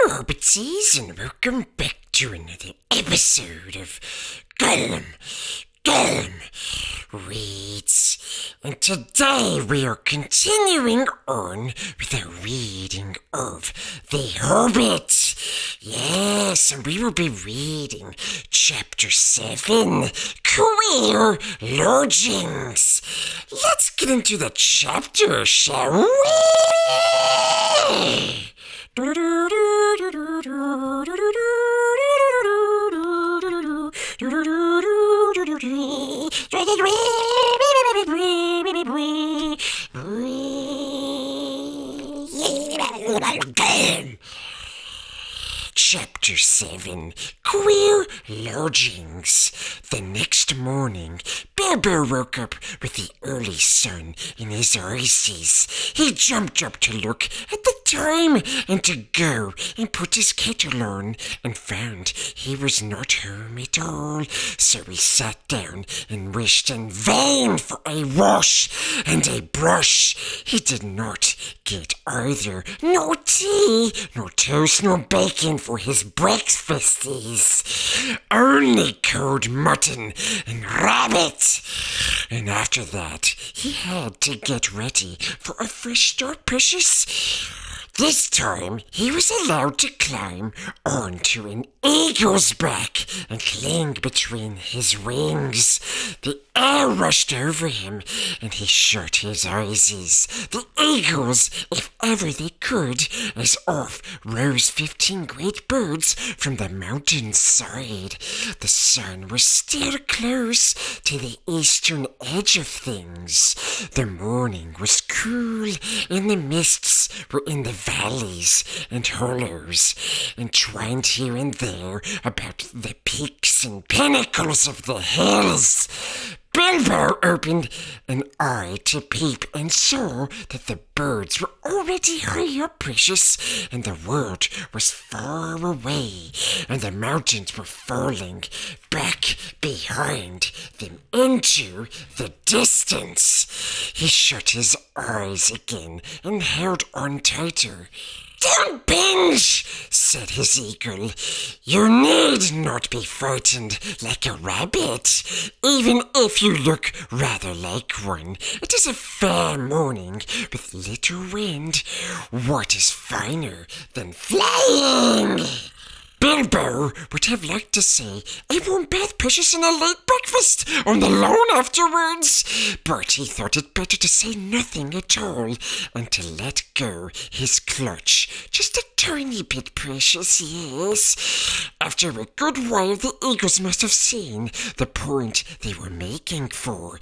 Hobbitses, and welcome back to another episode of Gollum Reads. And today we are continuing on with our reading of The Hobbit. Yes, and we will be reading Chapter 7, Queer Lodgings. Let's get into the chapter, shall we? Chapter 7, Queer Lodgings. The next morning, Bilbo woke up with the early sun in his eyes. He jumped up to look at the time and to go and put his kettle on, and found he was not home at all. So he sat down and wished in vain for a wash and a brush. He did not get either, nor tea, nor toast, nor bacon for his breakfasties. Only cold mutton and rabbit. And after that, he had to get ready for a fresh start, precious. This time, he was allowed to climb onto an eagle's back and cling between his wings. The air rushed over him, and he shut his eyes. The eagles, if ever they could, as off rose 15 great birds from the mountain's side. The sun was still close to the eastern edge of things. The morning was cool, and the mists were in the valleys and hollows, entwined here and there about the peaks and pinnacles of the hills. Bilbo opened an eye to peep and saw that the birds were already high up, precious, and the world was far away, and the mountains were falling back behind them into the distance. He shut his eyes again and held on tighter. "Don't binge," said his eagle. "You need not be frightened like a rabbit, even if you look rather like one. It is a fair morning with little wind. What is finer than flying?" Bilbo would have liked to say a warm bath, precious, and a late breakfast on the lawn afterwards, but he thought it better to say nothing at all and to let go his clutch just a tiny bit, precious, yes. After a good while, the eagles must have seen the point they were making for,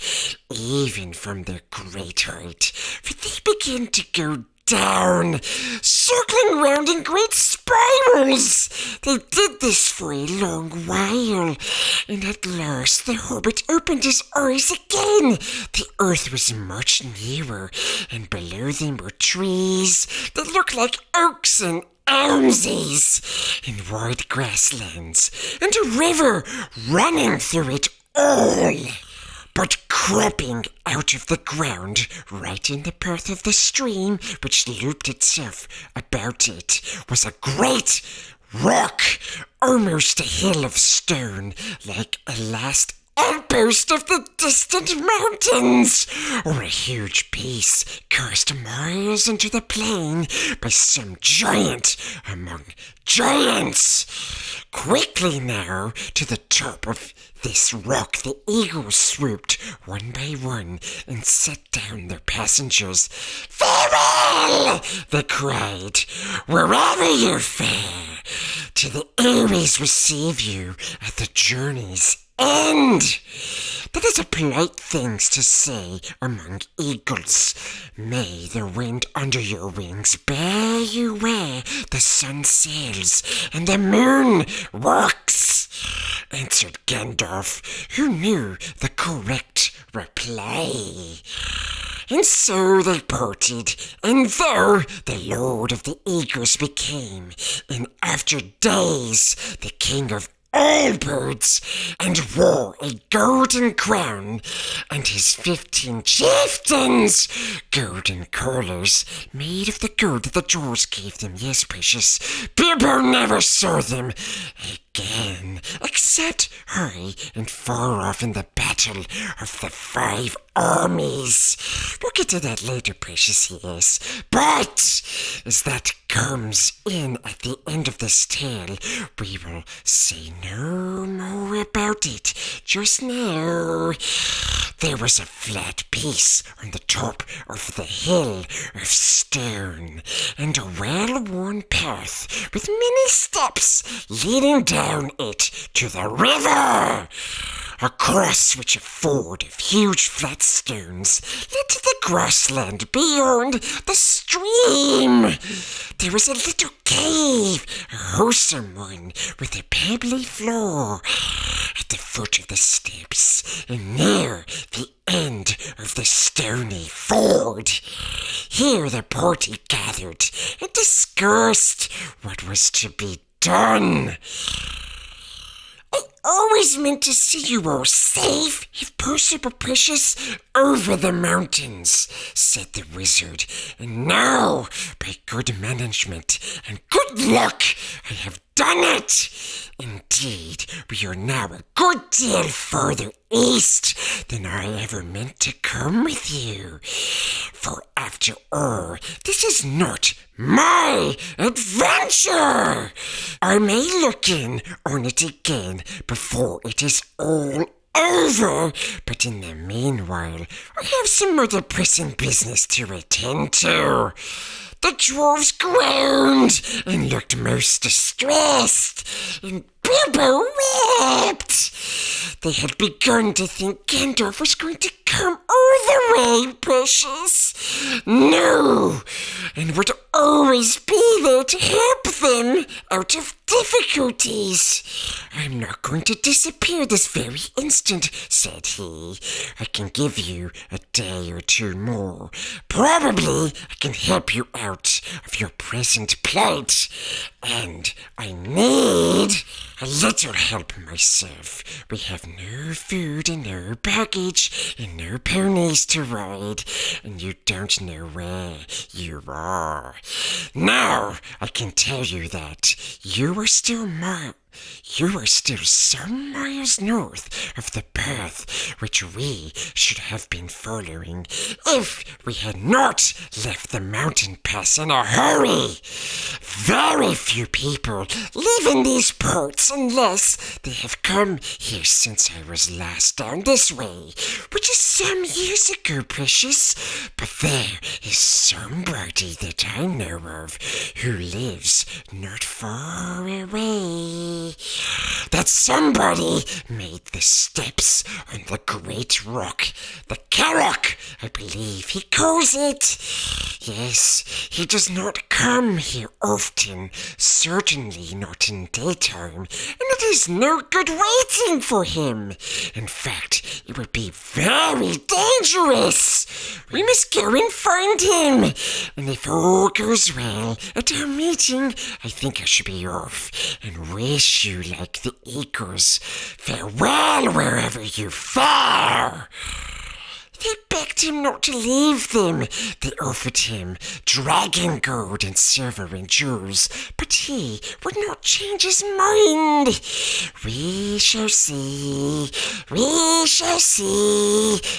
even from their great height, for they began to go down, circling round in great spirals. They did this for a long while, and at last the hobbit opened his eyes again. The earth was much nearer, and below them were trees that looked like oaks and elmses, and wide grasslands, and a river running through it all. But cropping out of the ground, right in the path of the stream which looped itself about it, was a great rock, almost a hill of stone, like a last outpost of the distant mountains, or a huge piece cast miles into the plain by some giant among giants. Quickly now, to the top of this rock the eagles swooped one by one and set down their passengers. "Farewell!" they cried, "wherever you fare, till the Aries receive you at the journey's end." That is a polite thing to say among eagles. "May the wind under your wings bear you where the sun sails and the moon walks," answered Gandalf, who knew the correct reply. And so they parted, and though the Lord of the Eagles became, in after days, the King of all birds, and wore a golden crown, and his 15 chieftains golden collars made of the gold that the dwarves gave them. Yes, precious, Bilbo never saw them again, except high and far off in the battle of the 5 armies. We'll get to that later, precious, yes. But as that comes in at the end of this tale, we will say no more about it just now. There was a flat piece on the top of the hill of stone, and a well-worn path with many steps leading down it to the river, across which a ford of huge flat stones led to the grassland beyond the stream. There was a little cave, a wholesome one, with a pebbly floor at the foot of the steps, and near the end of the stony ford. Here the party gathered and discussed what was to be done. I always meant to see you all safe, if possible, precious, over the mountains, said the wizard. And now, by good management and good luck, I have done it. Indeed, we are now a good deal further east than I ever meant to come with you. For after all, this is not my adventure. I may look in on it again before it is all over, but in the meanwhile, I have some other pressing business to attend to. The dwarves groaned and looked most distressed, and Bilbo wept. They had begun to think Gandalf was going to come all the way, precious. No, and would always be there to help them out of difficulties. I'm not going to disappear this very instant, said he. I can give you a day or two more. Probably I can help you out of your present plight. And I need a little help myself. We have no food and no baggage and no ponies to ride, and you don't know where you are. Now I can tell you that you are still some miles north of the path which we should have been following if we had not left the mountain pass in a hurry. Very few people live in these parts unless they have come here since I was last down this way, which is some years ago, precious. But there is somebody that I know of who lives not far away. That somebody made the steps on the great rock, the Carrock, I believe he calls it. Yes, he does not come here often, certainly not in daytime, and it is no good waiting for him. In fact, it would be very dangerous. We must go and find him, and if all goes well at our meeting, I think I should be off and wish you, like the eagles, farewell wherever you fare. They begged him not to leave them. They offered him dragon gold and silver and jewels, but he would not change his mind. We shall see,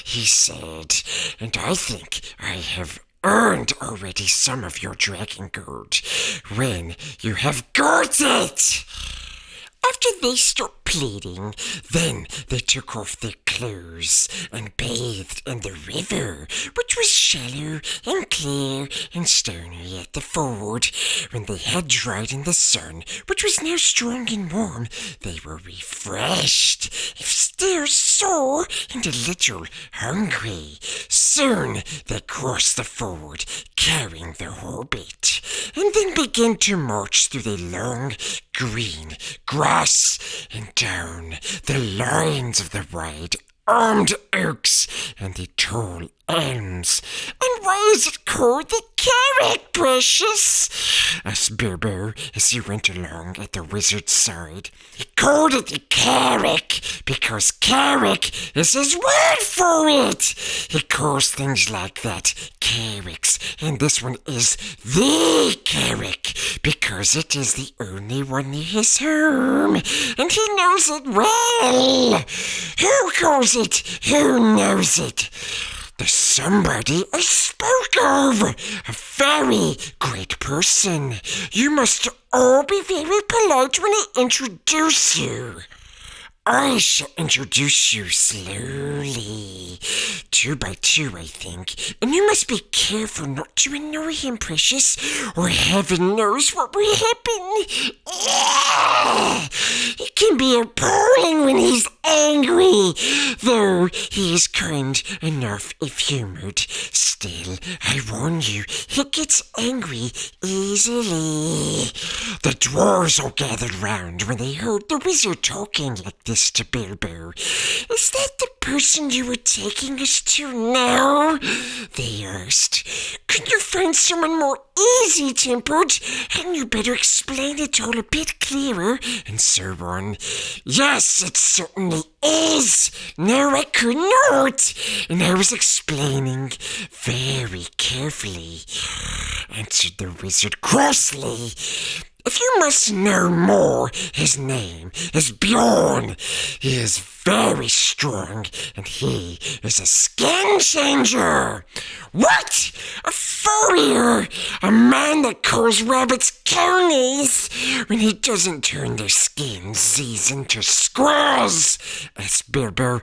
he said, and I think I have earned already some of your dragon gold when you have got it. After they stopped pleading, then they took off their clothes and bathed in the river, which was shallow and clear and stony at the ford. When they had dried in the sun, which was now strong and warm, they were refreshed, if still sore and a little hungry. Soon they crossed the ford, carrying the Hobbit, and then began to march through the long green grass and down the lines of the wide armed oaks and the tall elms. And why is it called the carrick, precious? Asked Bilbo as he went along at the wizard's side. He called it the carrick because carrick is his word for it. He calls things like that carricks, and this one is the carrick because it is the only one near his home, and he knows it well. Who calls it? Who knows it? The somebody I spoke of, a very great person. You must all be very polite when I introduce you. I shall introduce you slowly, 2 by 2, I think, and you must be careful not to annoy him, precious, or heaven knows what will happen. He can be appalling when he's angry, though he is kind enough if humoured. Still, I warn you, he gets angry easily. The dwarves all gathered round when they heard the wizard talking like this to Bilbo. Is that the person you were taking us to now? They asked. Could you find someone more easy-tempered? Hadn't you better explain it all a bit clearer? And so on. Yes, it certainly is. No, I could not. And I was explaining very carefully, answered the wizard crossly. If you must know more, his name is Bjorn. He is very strong, and he is a skin changer. What? A furrier? A man that calls rabbits conies when he doesn't turn their skins into squirrels, asked Bilbo.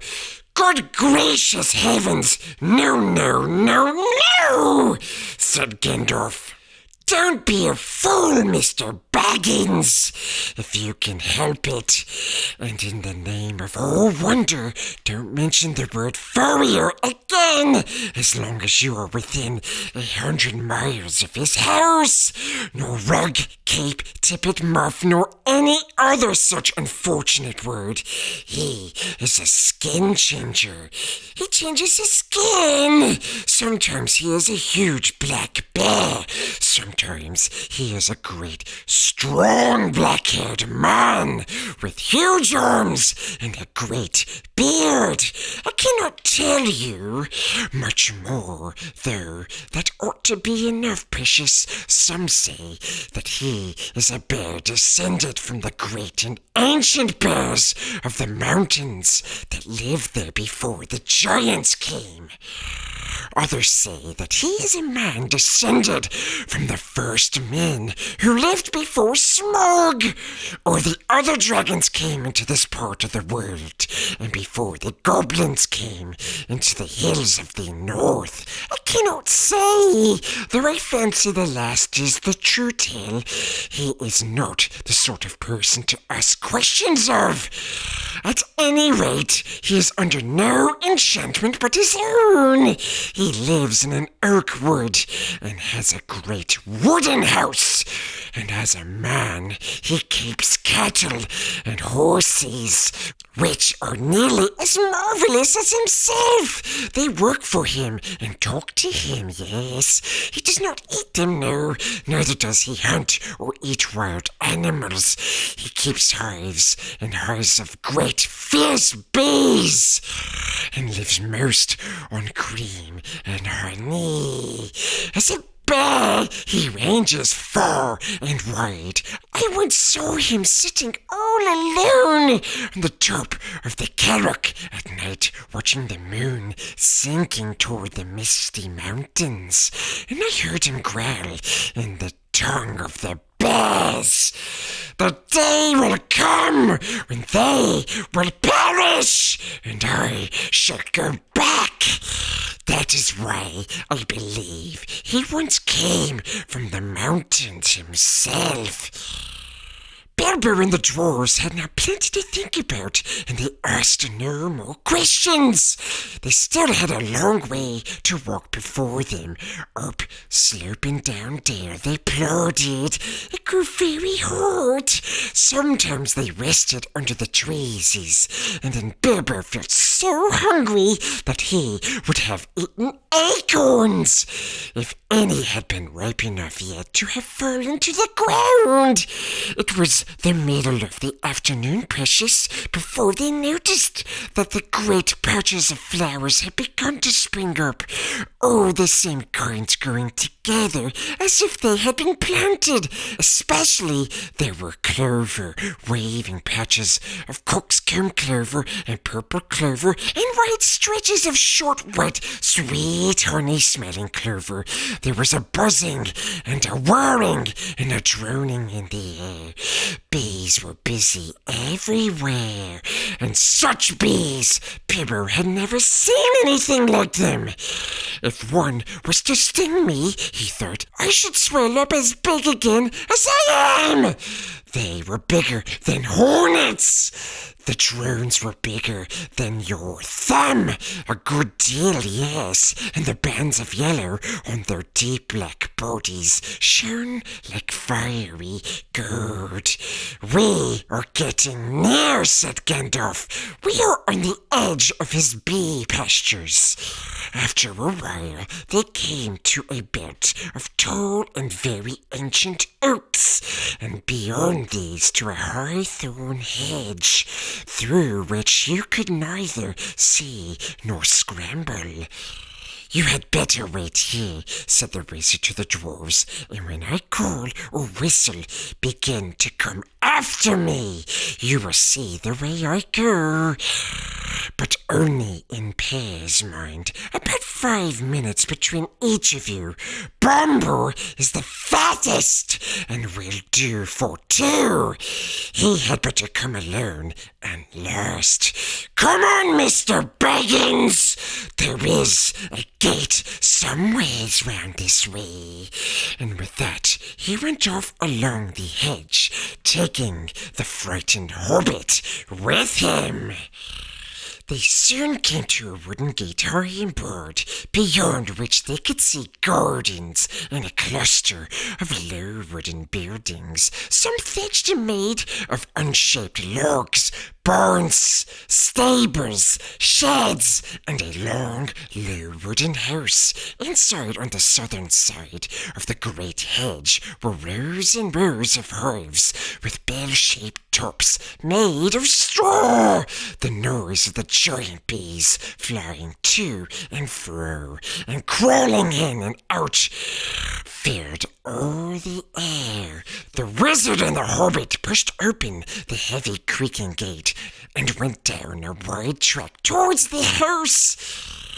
Good gracious heavens! No, no, no, no! Said Gandalf. Don't be a fool, Mr. Baggins, if you can help it. And in the name of all wonder, don't mention the word furrier again, as long as you are within 100 miles of his house. No rug, cape, tippet, muff, nor any other such unfortunate word. He is a skin changer. He changes his skin. Sometimes he is a huge black bear. Sometimes he is a great, strong, black-haired man with huge arms and a great beard. I cannot tell you much more, though that ought to be enough, precious. Some say that he is a bear descended from the great and ancient bears of the mountains that lived there before the giants came. Others say that he is a man descended from the first men who lived before Smeagol, or the other dragons came into this part of the world, and before the goblins came into the hills of the north. I cannot say, though I fancy the last is the true tale. He is not the sort of person to ask questions of. At any rate, he is under no enchantment but his own. He lives in an oak wood and has a great wooden house. And as a man, he keeps cattle and horses, which are nearly as marvelous as himself. They work for him and talk to him, yes. He does not eat them, no, neither does he hunt or eat wild animals. He keeps hives and hives of great fierce bees, and lives most on cream and honey. As a bear, he ranges far and wide. I once saw him sitting all alone on the top of the Carrock at night, watching the moon sinking toward the misty mountains, and I heard him growl in the tongue of the bears. The day will come when they will perish, and I shall go back. That is why I believe he once came from the mountains himself. Bilbo and the dwarves had now plenty to think about, and they asked no more questions. They still had a long way to walk before them. Up, sloping down there, they plodded. It grew very hot. Sometimes they rested under the trees, and then Bilbo felt so hungry that he would have eaten acorns, if any had been ripe enough yet to have fallen to the ground. It was the middle of the afternoon, precious, before they noticed that the great patches of flowers had begun to spring up. Oh, the same kinds growing together as if they had been planted. Especially there were clover, waving patches of coxcomb clover and purple clover, and wide stretches of short, white, sweet, honey-smelling clover. There was a buzzing and a whirring and a droning in the air. Bees were busy everywhere, and such bees! Bilbo had never seen anything like them. If one was to sting me, he thought, I should swell up as big again as I am. They were bigger than hornets. The drones were bigger than your thumb. A good deal, yes, and the bands of yellow on their deep black bodies shone like fiery gold. We are getting near, said Gandalf. We are on the edge of his bee pastures. After a while, they came to a belt of tall and very ancient oaks, and beyond these to a high thorn hedge, through which you could neither see nor scramble. You had better wait here, said the wizard to the dwarves, and when I call or whistle, begin to come after me. You will see the way I go. But only in pairs, mind. About 5 minutes between each of you. Bombo is the fattest, and will do for 2. He had better come alone and last. Come on, Mr. Baggins! There is a gate some ways round this way. And with that, he went off along the hedge, taking the frightened Hobbit with him. They soon came to a wooden gate high and broad, beyond which they could see gardens and a cluster of low wooden buildings, some thatched and made of unshaped logs, barns, stables, sheds, and a long, low wooden house. Inside, on the southern side of the great hedge, were rows and rows of hives with bell-shaped tops made of straw. The noise of the giant bees flying to and fro and crawling in and out filled all the air. The wizard and the hobbit pushed open the heavy creaking gate and went down a wide track towards the house.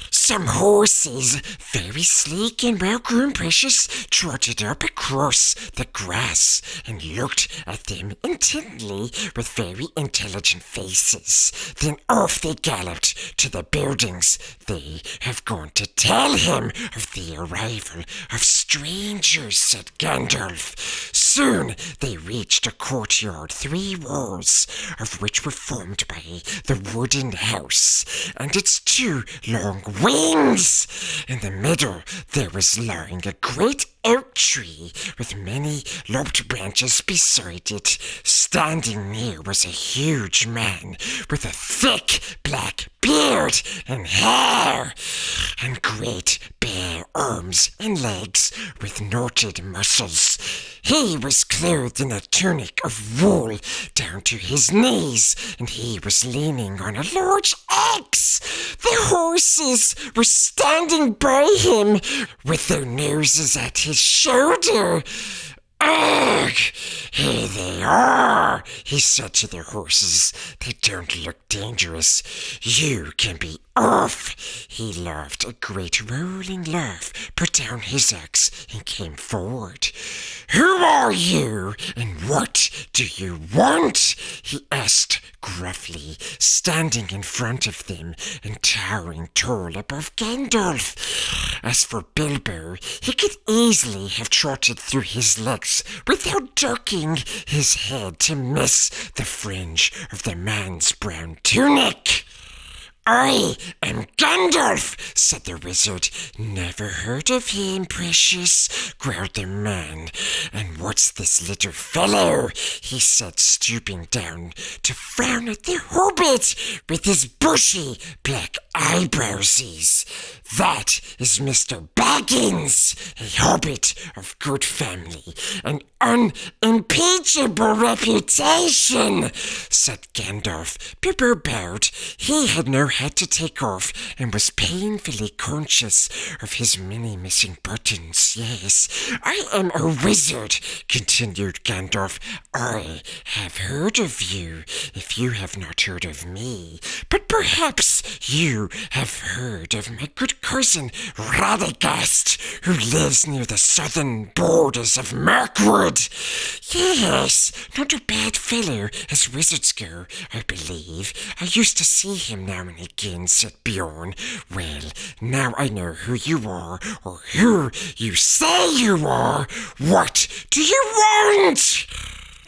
Some horses, very sleek and well-groomed, precious, trotted up across the grass and looked at them intently with very intelligent faces. Then off they galloped to the buildings. They have gone to tell him of the arrival of strangers, said Gandalf. Soon they reached a courtyard, 3 walls of which were formed by the wooden house and its 2 long wings. In the middle there was lying a great oak tree with many lopped branches beside it. Standing near was a huge man with a thick black beard and hair, and great bare arms and legs with knotted muscles. He was clothed in a tunic of wool down to his knees, and he was leaning on a large axe. The horses were standing by him with their noses at his shoulder. Ugh! Here they are, he said to the horses. They don't look dangerous. You can be off! He laughed a great rolling laugh, put down his axe, and came forward. Who are you, and what do you want? He asked gruffly, standing in front of them and towering tall above Gandalf. As for Bilbo, he could easily have trotted through his legs without ducking his head to miss the fringe of the man's brown tunic. I am Gandalf, said the wizard. Never heard of him, precious, growled the man. And what's this little fellow? He said, stooping down to frown at the Hobbit with his bushy black eyebrowsies. That is Mr. Baggins, a Hobbit of good family, an unimpeachable reputation, said Gandalf. Bilbo bowed. He had no hat to take off and was painfully conscious of his many missing buttons. Yes, I am a wizard, continued Gandalf. I have heard of you, if you have not heard of me. But perhaps you have heard of my good cousin Radagast, who lives near the southern borders of Mirkwood. Yes, not a bad fellow as wizards go, I believe. I used to see him now and again, said Bjorn. Well, now I know who you are, or who you say you are. What do you want?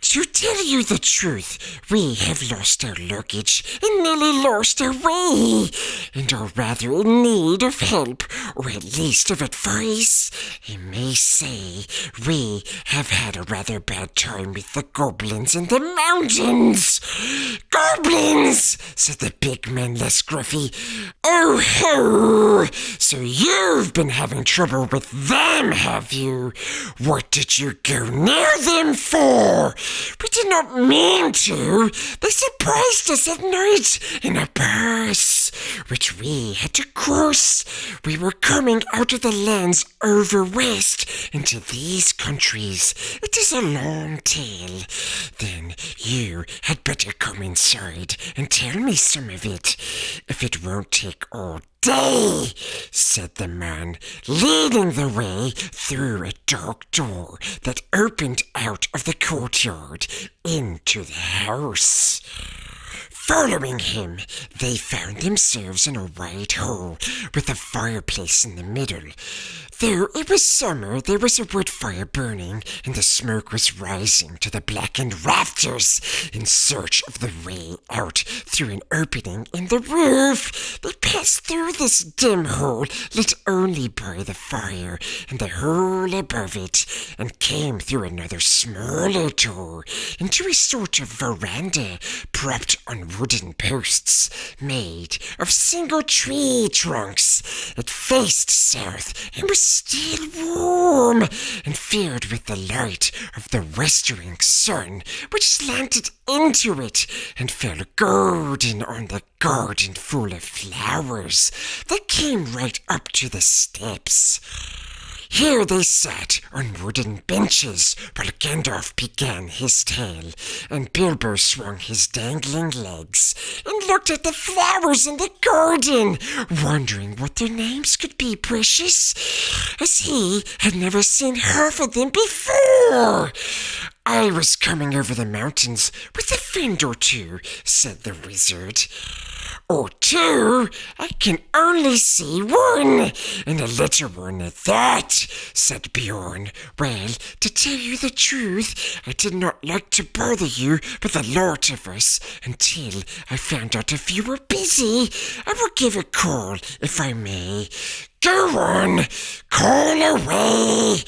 To tell you the truth, we have lost our luggage and nearly lost our way, and are rather in need of help, or at least of advice. I may say we have had a rather bad time with the goblins in the mountains. Goblins, said the big man less gruffy. Oh ho! So you've been having trouble with them, have you? What did you go near them for? We did not mean to. They surprised us at night in a pass, which we had to cross. We were coming out of the lands over west into these countries. It is a long tale. Then you had better come inside and tell me some of it, if it won't take all day, said the man, leading the way through a dark door that opened out of the courtyard into the house. Following him, they found themselves in a wide hall with a fireplace in the middle. Though it was summer, there was a wood fire burning, and the smoke was rising to the blackened rafters. In search of the way out through an opening in the roof, they passed through this dim hole lit only by the fire and the hole above it, and came through another smaller door into a sort of veranda propped on wooden posts made of single tree trunks. It faced south and was still warm and filled with the light of the westering sun, which slanted into it and fell golden on the garden full of flowers that came right up to the steps. Here they sat on wooden benches while Gandalf began his tale, and Bilbo swung his dangling legs and looked at the flowers in the garden, wondering what their names could be, precious, as he had never seen half of them before. I was coming over the mountains with a friend or two, said the wizard. Or two? I can only see one, and a little one at that, said Bjorn. Well, to tell you the truth, I did not like to bother you with the lot of us until I found out if you were busy. I will give a call, if I may. Go on, call away.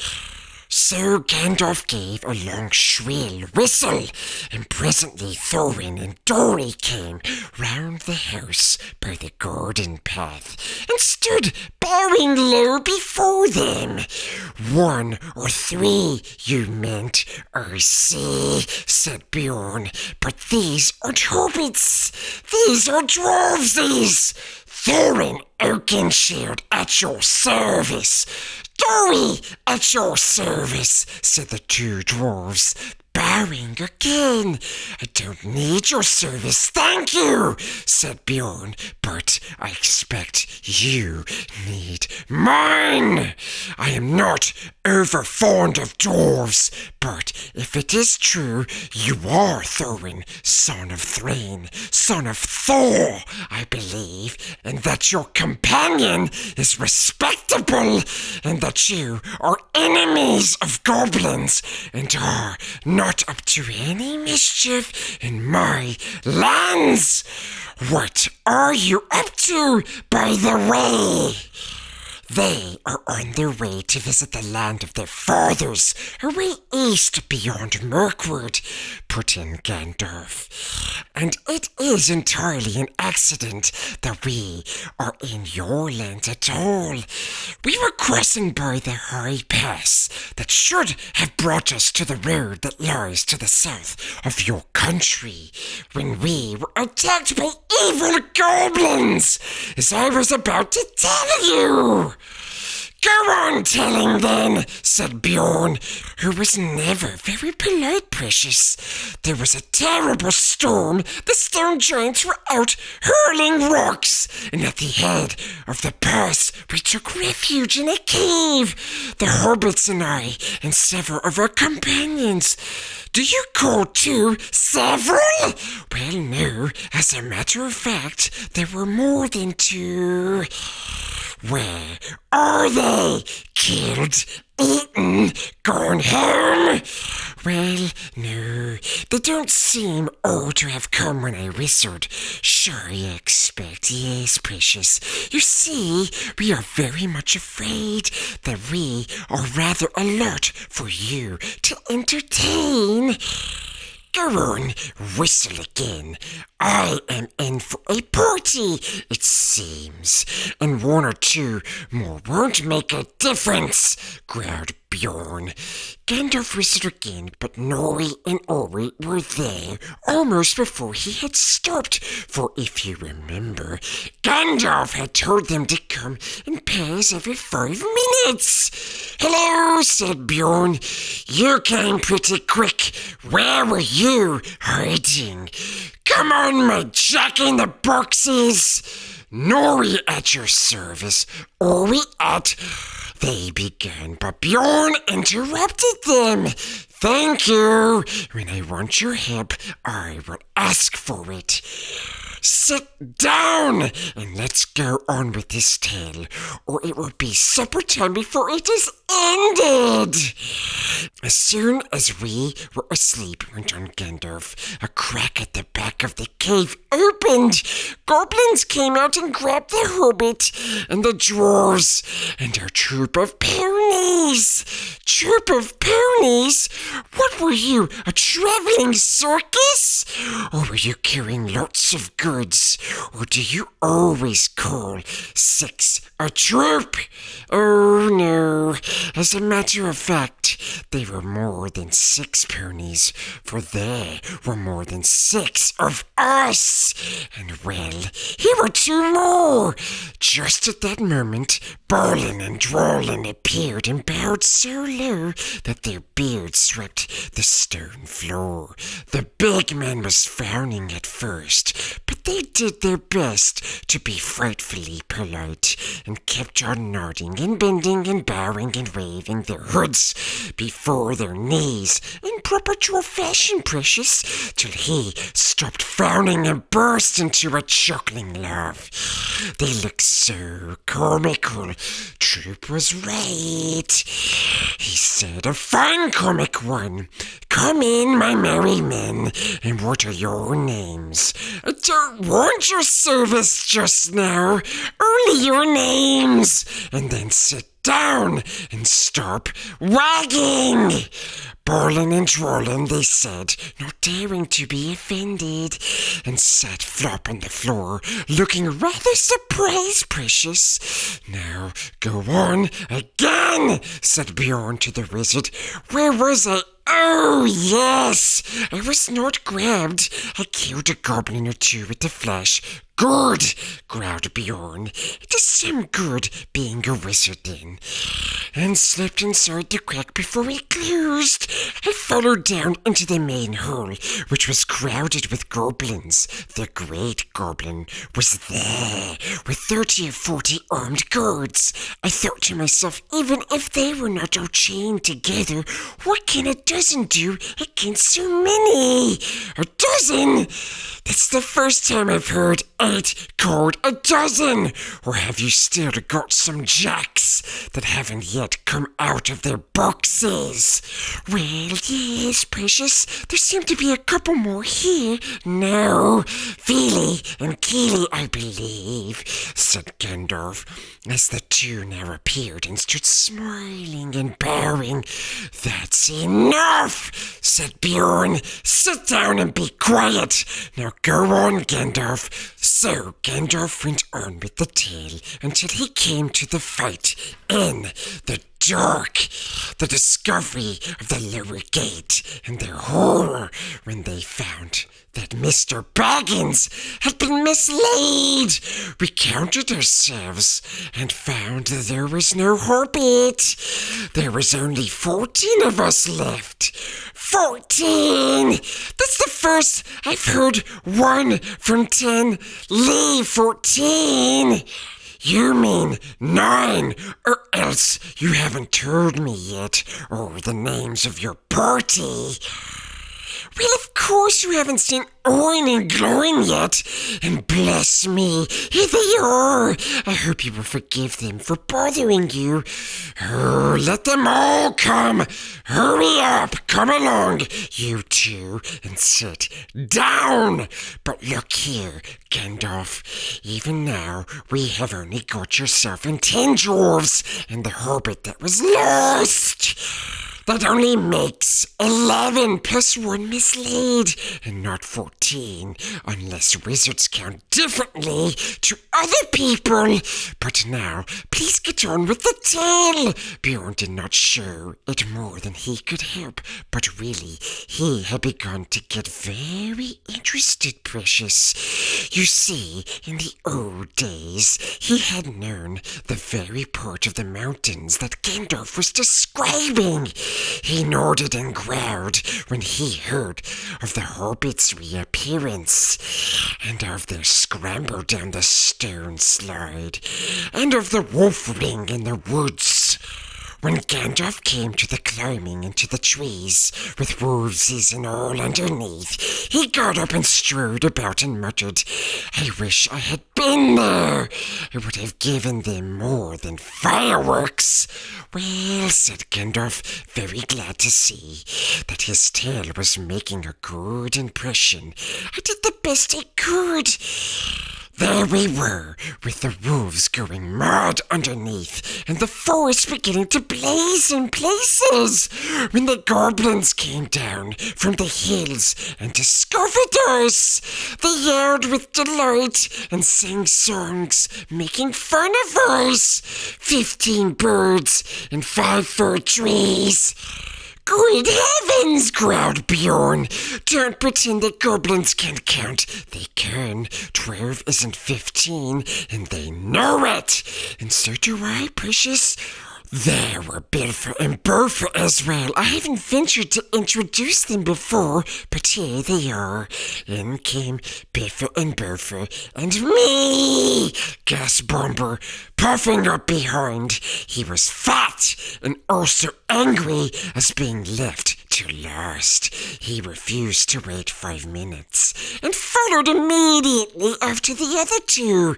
So Gandalf gave a long shrill whistle, and presently Thorin and Dori came round the house by the garden path, and stood bowing low before them. 1 or 3, you meant, I see, said Bjorn, but these aren't hobbits, these are dwarvesies. Thorin Oakenshield at your service. Dori at your service, said the two dwarves, bowing bowing again. I don't need your service, thank you, said Bjorn, but I expect you need mine. I am not over fond of dwarves, but if it is true you are Thorin, son of Thrain, son of Thor, I believe, and that your companion is respectable, and that you are enemies of goblins, and are not up to any mischief in my lands. What are you up to, by the way? They are on their way to visit the land of their fathers, away east beyond Mirkwood, put in Gandalf. And it is entirely an accident that we are in your land at all. We were crossing by the high pass that should have brought us to the road that lies to the south of your country, when we were attacked by evil goblins, as I was about to tell you. Go on telling then, said Bjorn, who was never very polite, precious. There was a terrible storm. The stone giants were out hurling rocks, and at the head of the pass we took refuge in a cave, the hobbits and I, and several of our companions. Do you call two several? Well, no, as a matter of fact, there were more than two. Where are they? Killed? Eaten? Gone home? Well, no, they don't seem all to have come when I whistled. Sure, you expect, yes, precious. You see, we are very much afraid that we are rather a lot for you to entertain. Go on, whistle again. I am in for a party, it seems, and one or two more won't make a difference, growled Bjorn. Gandalf whistled again, but Nori and Ori were there almost before he had stopped, for if you remember, Gandalf had told them to come in pairs every 5 minutes. Hello, said Bjorn. You came pretty quick. Where were you hiding? Come on, my jack-in-the-boxes. Nori at your service, Ori at... They began, but Bjorn interrupted them. Thank you. When I want your help, I will ask for it. Sit down and let's go on with this tale, or it will be supper time before it is ended. As soon as we were asleep, went on Gandalf, a crack at the back of the cave opened. Goblins came out and grabbed the hobbit and the dwarves and our troop of ponies. Troop of ponies? What were you, a traveling circus? Or were you carrying lots of goods? Or do you always call 6 a troop? Oh no, as a matter of fact, they were more than 6 ponies, for there were more than 6 of us. And well, here were 2 more. Just at that moment, Balin and Dwalin appeared and bowed so low that their beards swept the stone floor. The big man was frowning at first, but they did their best to be frightfully polite and kept on nodding and bending and bowing and waving their hoods before their knees in proper dwarf fashion, precious, till he stopped frowning and burst into a chuckling laugh. They looked so comical. Troop was right. He said, a fine comic one. Come in, my merry men, and what are your names? I don't want your service just now, only your names, and then sit down and stop wagging. Balin and Dwalin, they said, not daring to be offended, and sat flop on the floor, looking rather surprised, precious. Now, go on again, said Bjorn to the wizard. Where was I Oh, yes! I was not grabbed. I killed a goblin or two with the flash. Good, growled Bjorn. It is some good being a wizard then. And slipped inside the crack before it closed. I followed down into the main hall, which was crowded with goblins. The great goblin was there, with 30 or 40 armed guards. I thought to myself, even if they were not all chained together, what can a dozen do against so many? A dozen? That's the first time I've heard 8 called a dozen. Or have you still got some jacks that haven't yet come out of their boxes? Well, yes, precious. There seem to be a couple more here. No, Feely and Keely, I believe, said Gandalf, as the two now appeared and stood smiling and bowing. That's enough, said Bjorn. Sit down and be quiet. Now go on, Gandalf. So Gandalf went on with the tale until he came to the fight in the dark, the discovery of the lower gate, and their horror when they found that Mr. Baggins had been mislaid. We counted ourselves and found that there was no Hobbit. There was only 14 of us left. 14! That's the first I've heard 1 from 10 leave 14. You mean 9, or else you haven't told me yet, or the names of your party. Well, of course you haven't seen Owen and Gloin yet, and bless me, here they are. I hope you will forgive them for bothering you. Oh, let them all come. Hurry up, come along, you two, and sit down. But look here, Gandalf, even now we have only got yourself and 10 dwarves, and the hobbit that was lost. That only makes 11 plus 1 mislaid, and not 14, unless wizards count differently to other people. But now, please get on with the tale. Bjorn did not show it more than he could help, but really, he had begun to get very interested, Precious. You see, in the old days, he had known the very part of the mountains that Gandalf was describing. He nodded and growled when he heard of the hobbits' reappearance, and of their scramble down the stone slide, and of the wolf ring in the woods. When Gandalf came to the climbing into the trees, with wolves and all underneath, he got up and strode about and muttered, I wish I had been there. It would have given them more than fireworks. Well, said Gandalf, very glad to see that his tale was making a good impression. I did the best I could. There we were, with the wolves going mad underneath, and the forest beginning to blaze in places, when the goblins came down from the hills and discovered us. They yelled with delight and sang songs, making fun of us. 15 birds and 5 fir trees. Great heavens, growled Bjorn. Don't pretend that goblins can't count. They can. 12 isn't 15, and they know it. And so do I, Precious. There were Bilfer and Burfer as well. I haven't ventured to introduce them before, but here they are. In came Bilfer and Burfer, and me, gasped Bomber, puffing up behind. He was fat and also angry as being left to last. He refused to wait 5 minutes and followed immediately after the other two.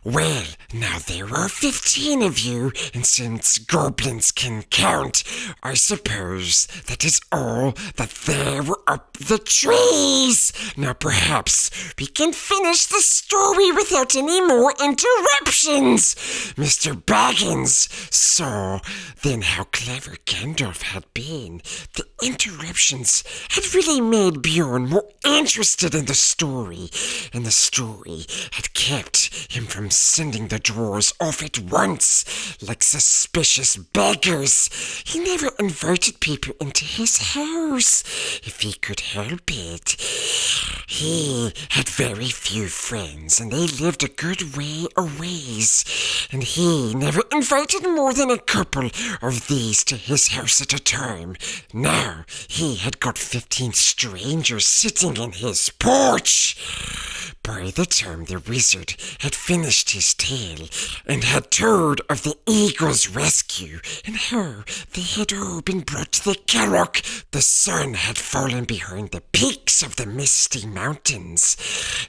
Well, now there are 15 of you, and since goblins can count, I suppose that is all that there were up the trees. Now perhaps we can finish the story without any more interruptions. Mr. Baggins saw then how clever Gandalf had been. The interruptions had really made Bjorn more interested in the story, and the story had kept him from sending the dwarves off at once, like suspicious beggars. He never invited people into his house, if he could help it. He had very few friends, and they lived a good way away, and he never invited more than a couple of these to his house at a time. Now he had got 15 strangers sitting in his porch. By the time the wizard had finished his tale and had told of the eagle's rescue and how they had all been brought to the Carrock, the sun had fallen behind the peaks of the misty mountains,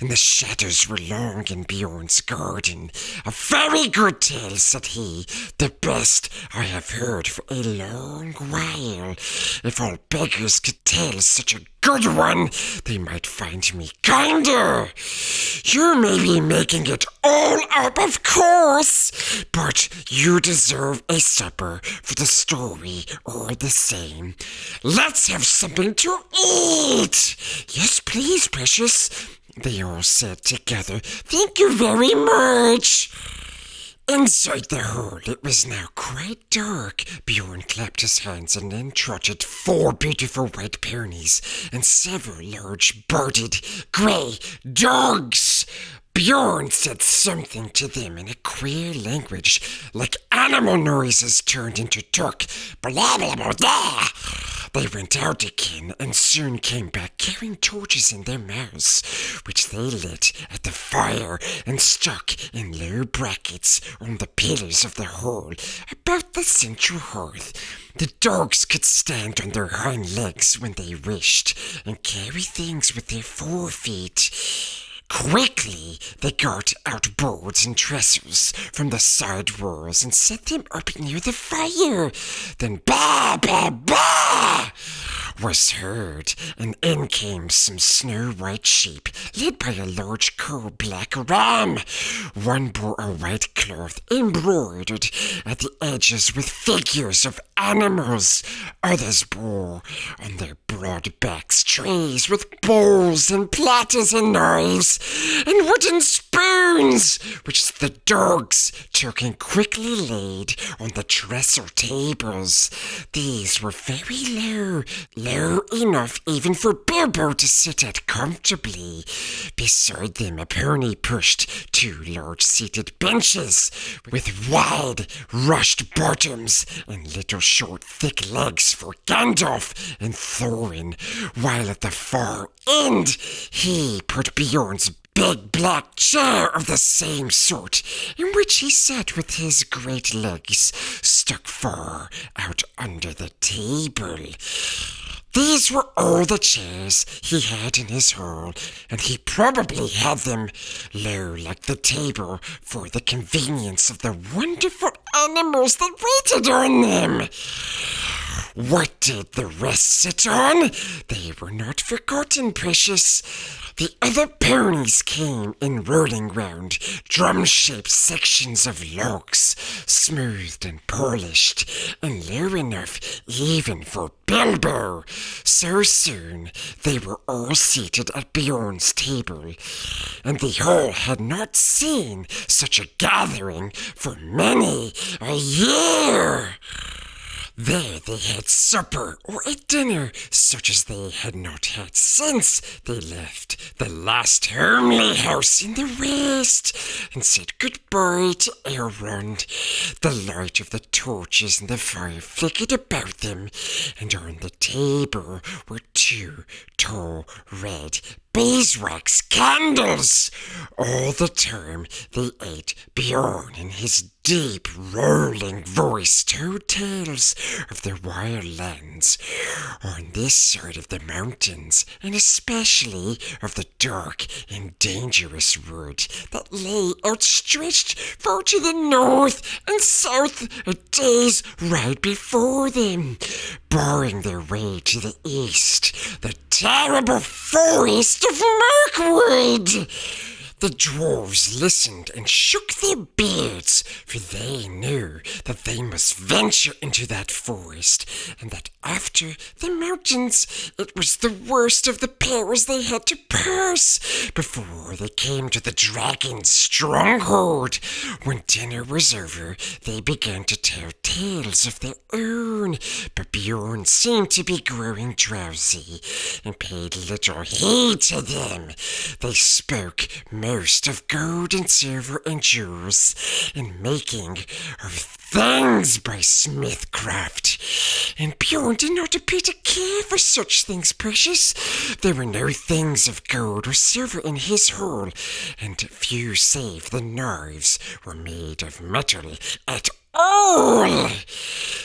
and the shadows were long in Bjorn's garden. "A very good tale," said he, "the best I have heard for a long while. If all beggars could tell such a good one, they might find me kinder. You may be making it all up, of course, but you deserve a supper for the story all the same. Let's have something to eat." "Yes, please, precious," they all said together. "Thank you very much." Inside the hole, it was now quite dark. Bjorn clapped his hands and then trotted 4 beautiful white ponies and several large bearded grey dogs. Bjorn said something to them in a queer language, like animal noises turned into talk. Blah, blah, blah, blah. They went out again and soon came back carrying torches in their mouths, which they lit at the fire and stuck in low brackets on the pillars of the hall about the central hearth. The dogs could stand on their hind legs when they wished and carry things with their forefeet. Quickly, they got out boards and trestles from the side walls and set them up near the fire. Then "Bah, bah, bah!" was heard, and in came some snow-white sheep, led by a large coal-black ram. One bore a white cloth embroidered at the edges with figures of animals. Others bore on their broad backs trays with bowls and platters and knives and wooden spoons, which the dogs took and quickly laid on the trestle tables. These were very low enough even for Bilbo to sit at comfortably. Beside them, a pony pushed 2 large seated benches with wide, rushed bottoms and little short, thick legs for Gandalf and Thorin, while at the far end he put Bjorn's big black chair of the same sort, in which he sat with his great legs stuck far out under the table. These were all the chairs he had in his hall, and he probably had them low like the table for the convenience of the wonderful animals that waited on them. What did the rest sit on? They were not forgotten, precious. The other ponies came in rolling round drum-shaped sections of logs, smoothed and polished, and low enough even for Bilbo. So soon they were all seated at Bjorn's table, and the hall had not seen such a gathering for many a year. There they had supper or a dinner such as they had not had since they left the last homely house in the west and said goodbye to Elrond. The light of the torches and the fire flickered about them, and on the table were 2 tall red beeswax candles. All the time they ate, Bjorn in his deep, rolling voice told tales of the wild lands on this side of the mountains, and especially of the dark and dangerous wood that lay outstretched far to the north and south a day's ride before them, barring their way to the east, the terrible forest of Mirkwood. The dwarves listened and shook their beards, for they knew that they must venture into that forest, and that after the mountains it was the worst of the perils they had to pass before they came to the dragon's stronghold. When dinner was over, they began to tell tales of their own, but Bjorn seemed to be growing drowsy and paid little heed to them. They spoke most of gold and silver and jewels, and making of things by smithcraft. And Bjorn did not appear to care for such things precious. There were no things of gold or silver in his hall, and few save the knives were made of metal at all.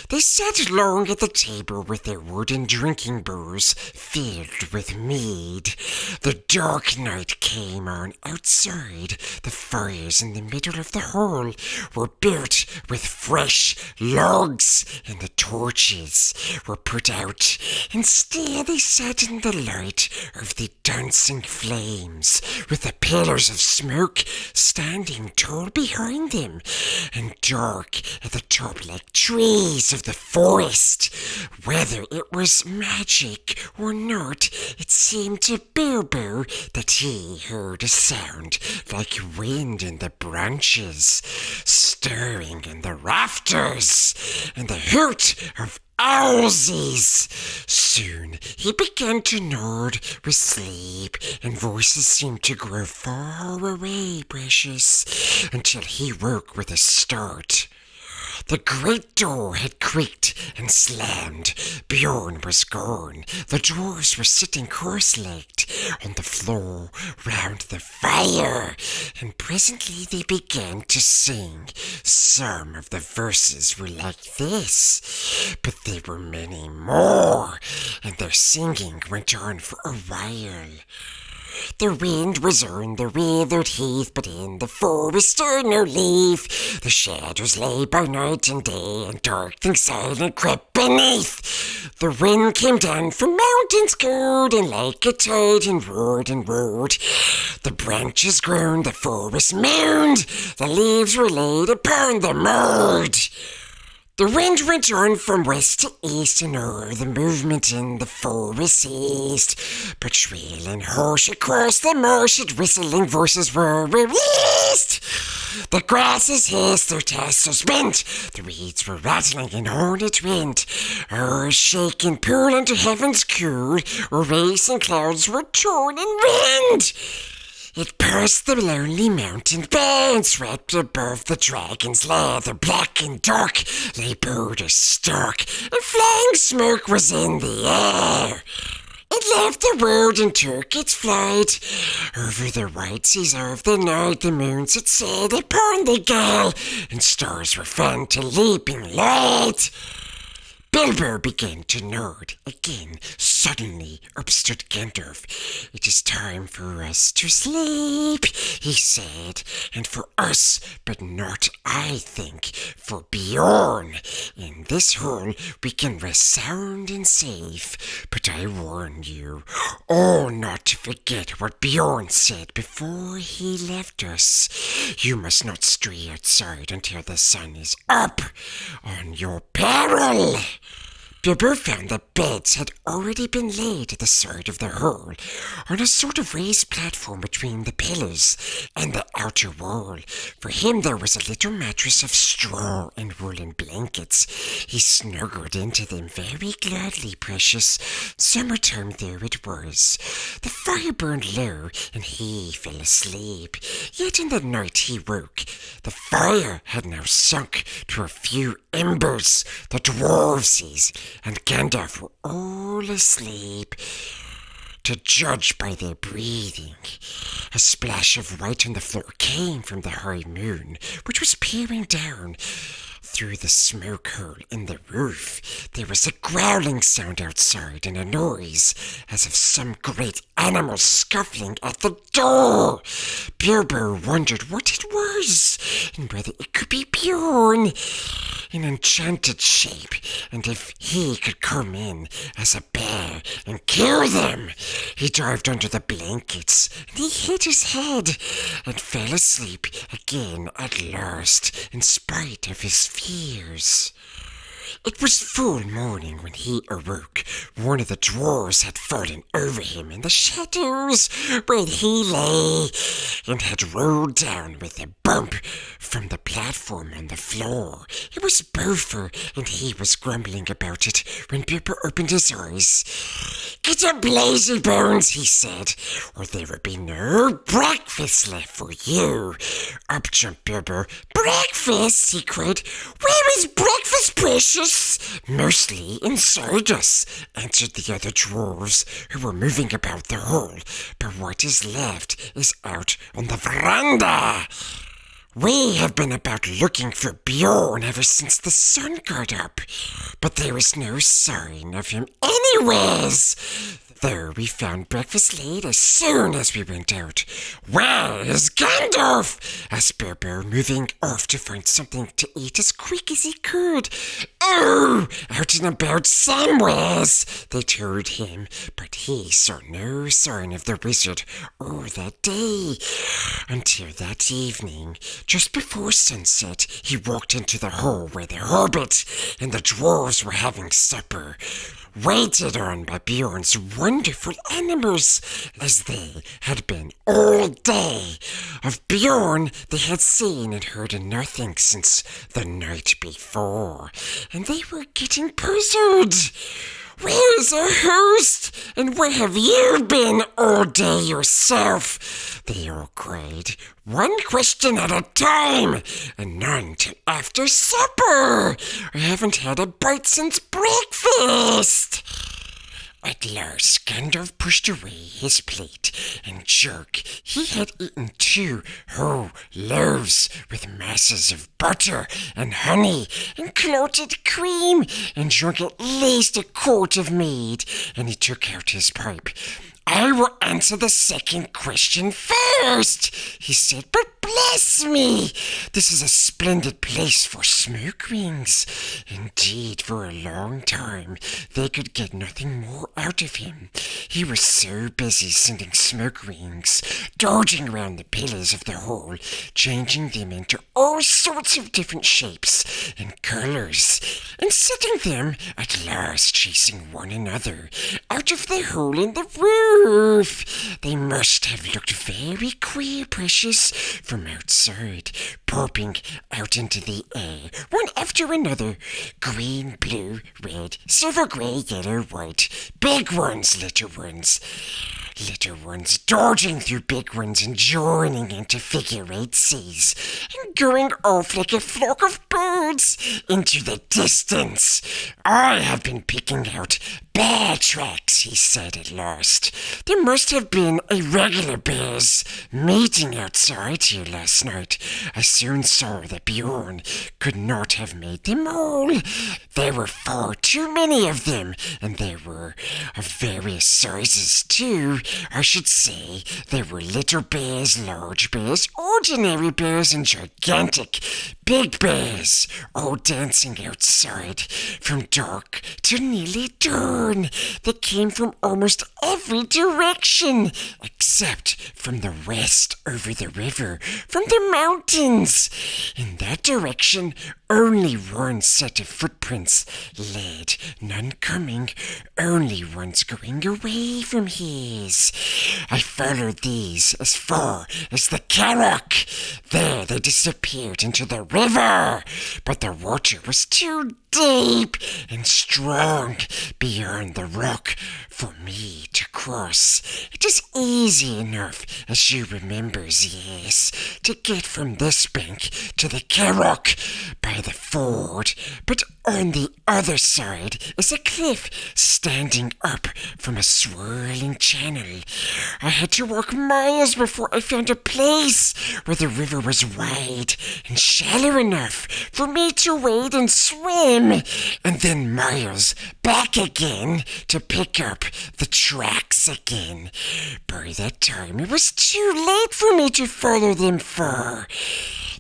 They sat long at the table with their wooden drinking bowls filled with mead. The dark night came on outside. The fires in the middle of the hall were built with fresh logs, and the torches were put out. And still they sat in the light of the dancing flames, with the pillars of smoke standing tall behind them, and dark at the top like trees of the forest. Whether it was magic or not, it seemed to Bilbo that he heard a sound like wind in the branches, stirring in the rafters, and the hoot of owlsies. Soon he began to nod with sleep, and voices seemed to grow far away, precious, until he woke with a start. The great door had creaked and slammed. Bjorn was gone. The dwarves were sitting cross-legged on the floor round the fire, and presently they began to sing. Some of the verses were like this, but there were many more, and their singing went on for a while. The wind was on the withered heath, but in the forest stirred no leaf. The shadows lay by night and day, and dark things silent crept beneath. The wind came down from mountains cold, and like a tide and roared and roared. The branches groaned, the forest moaned, the leaves were laid upon the mould. The wind went on from west to east, and o'er the movement in the forest ceased. But shrill and harsh across the marsh, whistling voices were released. The grasses hissed, their tassels bent, the reeds were rattling and on it went. O'er a shaking pool into heaven's cool, where racing clouds were torn in wind. It passed the lonely mountain bay, and swept above the dragon's lair. The black and dark lay Bodr stark, and flying smoke was in the air. It left the world and took its flight over the white seas of the night. The moons had set upon the gale, and stars were fanned to leaping light. Bilbo began to nod again. Suddenly up stood Gandalf. "It is time for us to sleep," he said, "and for us, but not, I think, for Bjorn. In this hole we can rest sound and safe. But I warn you all not to forget what Bjorn said before he left us. You must not stray outside until the sun is up, on your peril." Bilbo found that beds had already been laid at the side of the hole, on a sort of raised platform between the pillars and the outer wall. For him there was a little mattress of straw and woolen blankets. He snuggled into them very gladly, precious. Summertime though it was. The fire burned low, and he fell asleep. Yet in the night he woke. The fire had now sunk to a few embers. The dwarfsies and Gandalf were all asleep, to judge by their breathing. A splash of white on the floor came from the high moon, which was peering down Through the smoke hole in the roof, there was a growling sound outside and a noise as of some great animal scuffling at the door. Bilbo wondered what it was and whether it could be Bjorn in enchanted shape, and if he could come in as a bear and kill them. He dived under the blankets and he hit his head and fell asleep again at last, in spite of his fears. It was full morning when he awoke. One of the dwarves had fallen over him in the shadows where he lay, and had rolled down with a bump from the platform on the floor. It was Bofur, and he was grumbling about it when Bilbo opened his eyes. "Get up, lazy bones," he said, "or there will be no breakfast left for you." Up jumped Bilbo. "Breakfast?" he cried. "Where is breakfast, precious?" "Mostly inside us," answered the other dwarves, who were moving about the hall, "but what is left is out on the veranda. We have been about looking for Bjorn ever since the sun got up, but there is no sign of him anywheres, though we found breakfast late as soon as we went out." "Where is Gandalf?" asked Bilbo, moving off to find something to eat as quick as he could. "Oh, out and about somewheres," they told him, but he saw no sign of the wizard all that day, until that evening, just before sunset, he walked into the hall where the Hobbit and the dwarves were having supper, waited on by Bjorn's wonderful animals, as they had been all day. Of Bjorn they had seen and heard nothing since the night before, and they were getting puzzled. "Where is our host, and where have you been all day yourself?" they all cried. "One question at a time, and none till after supper. I haven't had a bite since breakfast." At last Gandalf pushed away his plate and jug. He had eaten 2 whole loaves with masses of butter and honey and clotted cream, and drunk at least a quart of mead, and he took out his pipe. "I will answer the second question first," he said, "but bless me, this is a splendid place for smoke rings." Indeed, for a long time, they could get nothing more out of him. He was so busy sending smoke rings, dodging around the pillars of the hall, changing them into all sorts of different shapes and colors, and setting them, at last chasing one another, out of the hole in the roof. They must have looked very queer, precious, from outside, popping out into the air, one after another. Green, blue, red, silver, grey, yellow, white. Big ones, little ones. Little ones dodging through big ones and joining into figure-8 seas, and going off like a flock of birds into the distance. "I have been picking out bear tracks," he said at last. "There must have been irregular bears meeting outside here last night. I soon saw that Bjorn could not have made them all. There were far too many of them, and they were of various sizes too. I should say there were little bears, large bears, ordinary bears, and gigantic big bears, all dancing outside from dark to nearly dawn. They came from almost every direction, except from the west over the river, from the mountains. In that direction, only one set of footprints led, none coming, only ones going away from his. I followed these as far as the Carrock. There they disappeared into the river, but the water was too deep and strong beyond the rock for me to cross. It is easy enough, as you remembers, yes, to get from this bank to the Carrock by the ford, but on the other side is a cliff standing up from a swirling channel. I had to walk miles before I found a place where the river was wide and shallow enough for me to wade and swim, and then miles back again to pick up the tracks again. By that time, it was too late for me to follow them far.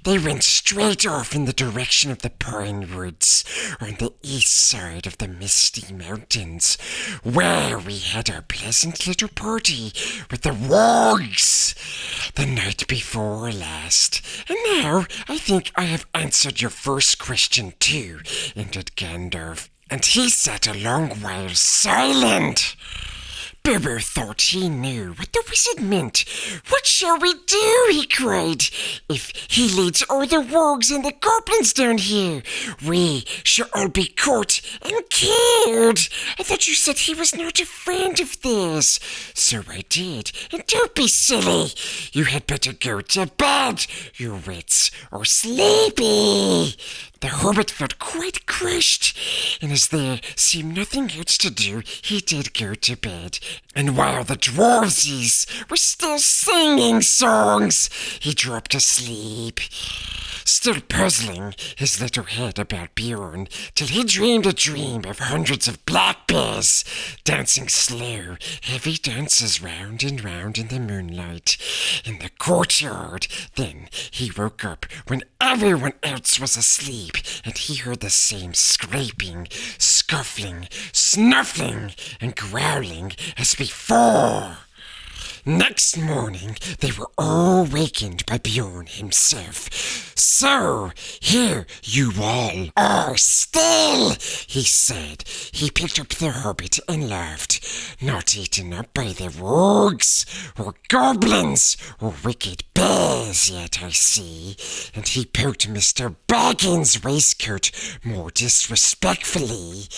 They went straight off in the direction of the pine woods on the east side of the Misty Mountains, where we had our pleasant little party with the wargs the night before last. And now I think I have answered your first question too, ended Gandalf, and he sat a long while silent. Bilbo thought he knew what the wizard meant. "What shall we do?" he cried. "If he leads all the wargs and the goblins down here, we shall all be caught and killed. I thought you said he was not a friend of theirs." "So I did. And don't be silly. You had better go to bed, you wits, or sleepy." The Hobbit felt quite crushed, and as there seemed nothing else to do, he did go to bed. And while the dwarvesies were still singing songs, he dropped asleep, still puzzling his little head about Bjorn, till he dreamed a dream of hundreds of black bears dancing slow, heavy dances round and round in the moonlight in the courtyard. Then he woke up when everyone else was asleep, and he heard the same scraping, scuffling, snuffling, and growling as before. Next morning, they were all wakened by Bjorn himself. "So, here you all are still," he said. He picked up the Hobbit and laughed. "Not eaten up by the wargs, or goblins, or wicked bears yet, I see." And he poked Mr. Baggin's waistcoat more disrespectfully.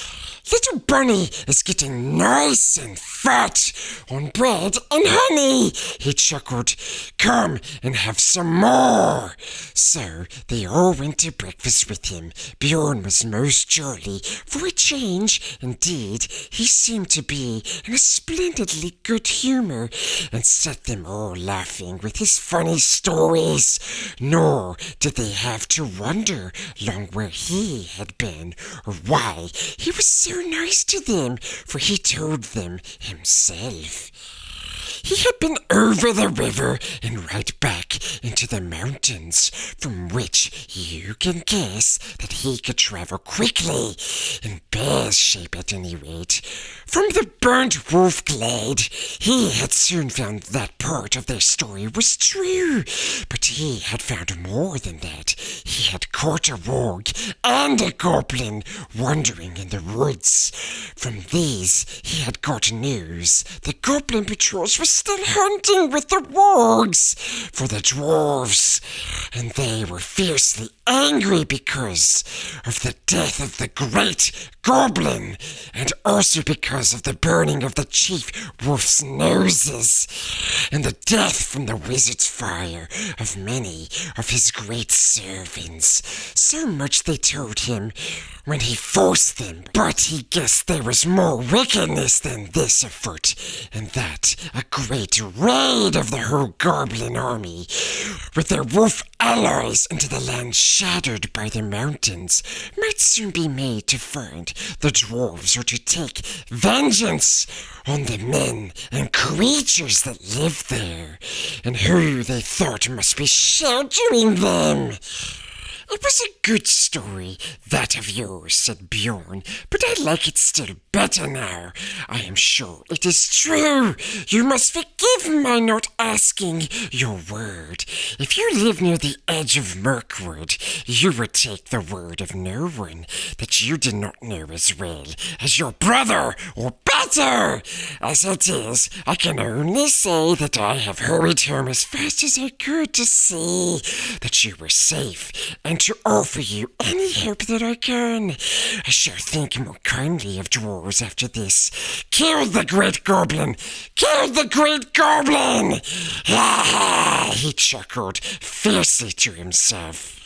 "Little Bunny is getting nice and fat on bread and honey," he chuckled. "Come and have some more." So they all went to breakfast with him. Bjorn was most jolly for a change. Indeed, he seemed to be in a splendidly good humor, and set them all laughing with his funny stories. Nor did they have to wonder long where he had been, or why he was so nice to them, for he told them himself. He had been over the river and right back into the mountains, from which you can guess that he could travel quickly, in bear's shape at any rate. From the burnt wolf glade, he had soon found that part of their story was true, but he had found more than that. He had caught a warg and a goblin wandering in the woods. From these he had got news. The goblin patrols were still hunting with the wargs for the dwarves, and they were fiercely angry because of the death of the great goblin, and also because of the burning of the chief wolf's noses, and the death from the wizard's fire of many of his great servants. So much they told him when he forced them, but he guessed there was more wickedness than this afoot, and that a great raid of the whole goblin army, with their wolf allies into the land shattered by the mountains, might soon be made to find the dwarves, or to take vengeance on the men and creatures that lived there, and who they thought must be sheltering them. "It was a good story, that of yours," said Bjorn, "but I like it still better now. I am sure it is true. You must forgive my not asking your word. If you live near the edge of Mirkwood, you would take the word of no one that you did not know as well as your brother, or better. As it is, I can only say that I have hurried home as fast as I could to see that you were safe, and to offer you any help that I can. I shall think more kindly of dwarves after this. Kill the great goblin! Kill the great goblin! Ha ha! He chuckled fiercely to himself.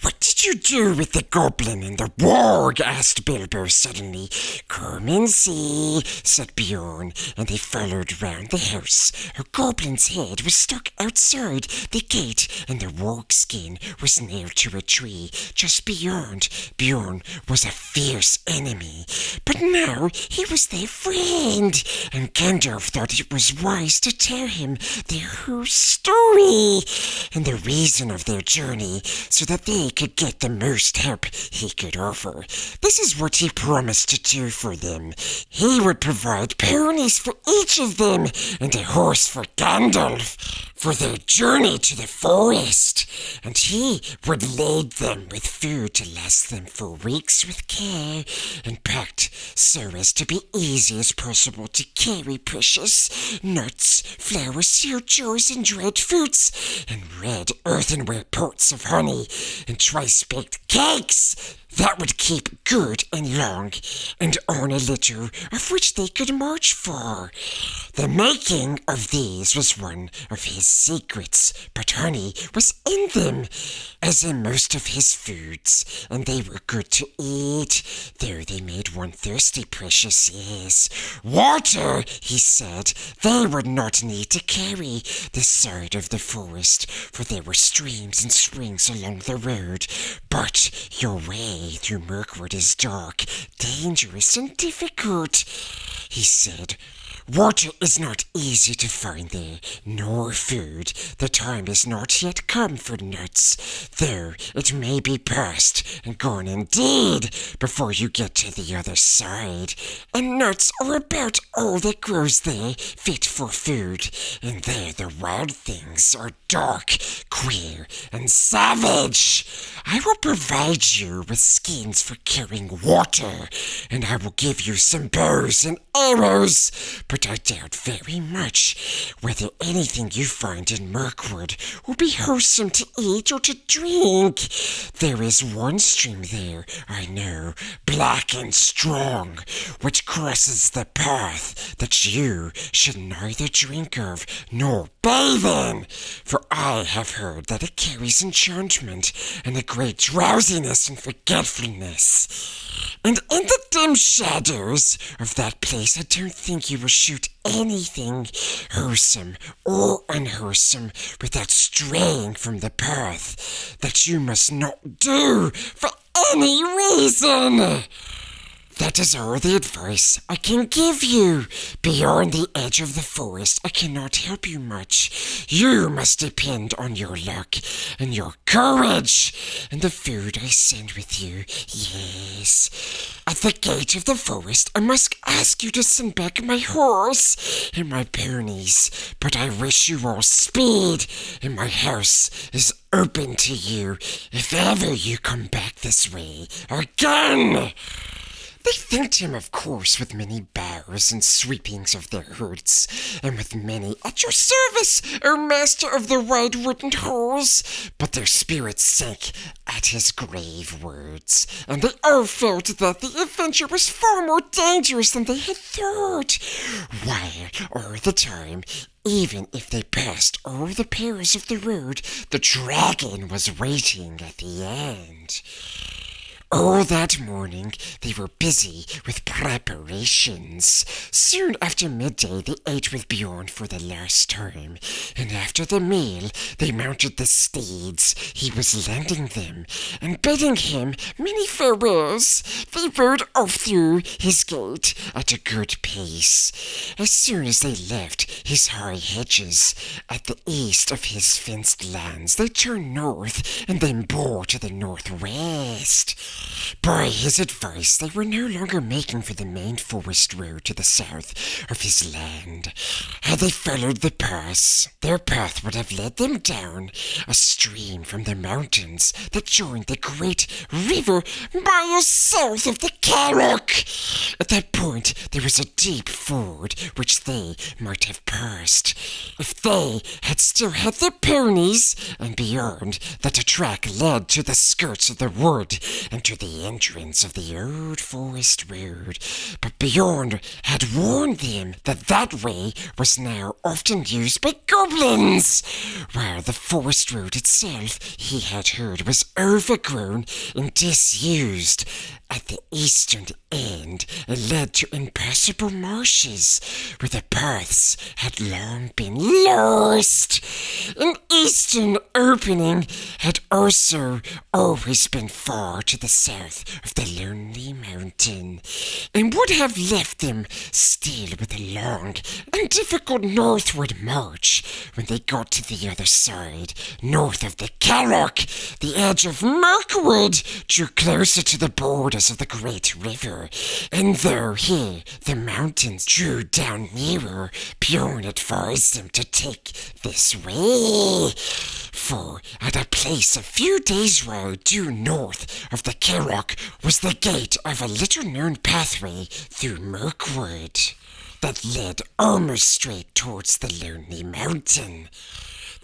"What did you do with the goblin and the warg?" asked Bilbo suddenly. "Come and see," said Bjorn, and they followed round the house. A goblin's head was stuck outside the gate, and the warg skin was nailed to a tree just beyond. Bjorn was a fierce enemy, but now he was their friend, and Gandalf thought it was wise to tell him their whole story and the reason of their journey, so that they could get the most help he could offer. This is what he promised to do for them. He would provide ponies for each of them, and a horse for Gandalf for their journey to the forest, and he would load them with food to last them for weeks with care, and packed so as to be easy as possible to carry precious nuts, flowers, sealed jars, and dried fruits, and red earthenware pots of honey, and twice-baked cakes that would keep good and long, and on a litter of which they could march far. The making of these was one of his secrets, but honey was in them, as in most of his foods, and they were good to eat, though they made one thirsty, precious, yes. Water, he said, they would not need to carry this side of the forest, for there were streams and springs along the road, but your way through Mirkwood is dark, dangerous, and difficult, he said. Water is not easy to find there, nor food. The time is not yet come for nuts, though it may be past and gone indeed before you get to the other side. And nuts are about all that grows there fit for food, and there the wild things are dark, queer, and savage. I will provide you with skins for carrying water, and I will give you some bows and arrows, but I doubt very much whether anything you find in Mirkwood will be wholesome to eat or to drink. There is one stream there, I know, black and strong, which crosses the path that you should neither drink of nor bathe in, for I have heard that it carries enchantment and a great drowsiness and forgetfulness. And in the dim shadows of that place, I don't think you will shoot anything wholesome or unwholesome without straying from the path that you must not do for any reason. That is all the advice I can give you. Beyond the edge of the forest, I cannot help you much. You must depend on your luck and your courage and the food I send with you. Yes. At the gate of the forest, I must ask you to send back my horse and my ponies, but I wish you all speed, and my house is open to you if ever you come back this way again. They thanked him, of course, with many bows and sweepings of their hoods, and with many "At your service, O master of the wide wooden halls," but their spirits sank at his grave words, and they all felt that the adventure was far more dangerous than they had thought, while all the time, even if they passed all the perils of the road, the dragon was waiting at the end. All that morning they were busy with preparations. Soon after midday they ate with Bjorn for the last time, and after the meal they mounted the steeds he was lending them, and bidding him many farewells, they rode off through his gate at a good pace. As soon as they left his high hedges at the east of his fenced lands, they turned north and then bore to the northwest. By his advice, they were no longer making for the main forest road to the south of his land. Had they followed the pass, their path would have led them down a stream from the mountains that joined the great river miles south of the Carrock. At that point, there was a deep ford which they might have passed if they had still had their ponies, and beyond that a track led to the skirts of the wood and to to the entrance of the old forest road, but Bjorn had warned them that that way was now often used by goblins, while the forest road itself, he had heard, was overgrown and disused. At the eastern end, it led to impassable marshes, where the paths had long been lost. An eastern opening had also always been far to the south of the lonely mountain, and would have left them still with a long and difficult northward march when they got to the other side, north of the Carrock. The edge of Mirkwood drew closer to the borders of the great river, and though here the mountains drew down nearer, Bjorn advised them to take this way, for at a place a few days' ride due north of the Carrock was the gate of a little-known pathway through Mirkwood that led almost straight towards the lonely mountain.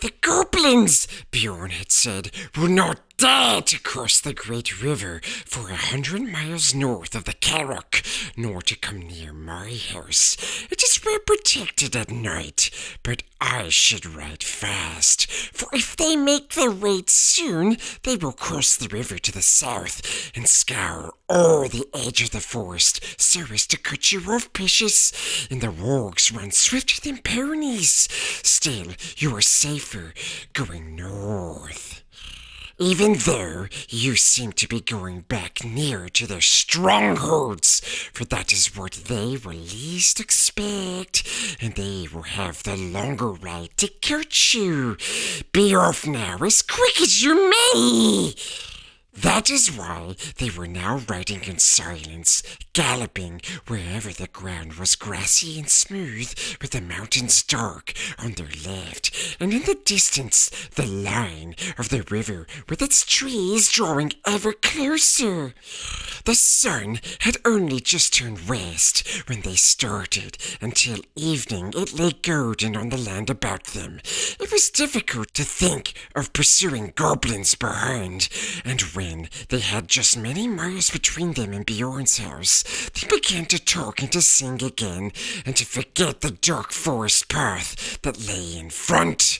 The goblins, Bjorn had said, will not dare to cross the great river for 100 miles north of the Carrock, nor to come near my house. It is well protected at night, but I should ride fast, for if they make their way soon, they will cross the river to the south and scour all the edge of the forest so as to cut you off, precious, and the wargs run swifter than ponies. Still, you are safer going north, even though you seem to be going back nearer to their strongholds, for that is what they will least expect, and they will have the longer ride to catch you. Be off now as quick as you may. That is why they were now riding in silence, galloping wherever the ground was grassy and smooth, with the mountains dark on their left, and in the distance the line of the river with its trees drawing ever closer. The sun had only just turned west when they started. Until evening it lay golden on the land about them. It was difficult to think of pursuing goblins behind, and when they had just many miles between them and Bjorn's house, they began to talk and to sing again, and to forget the dark forest path that lay in front.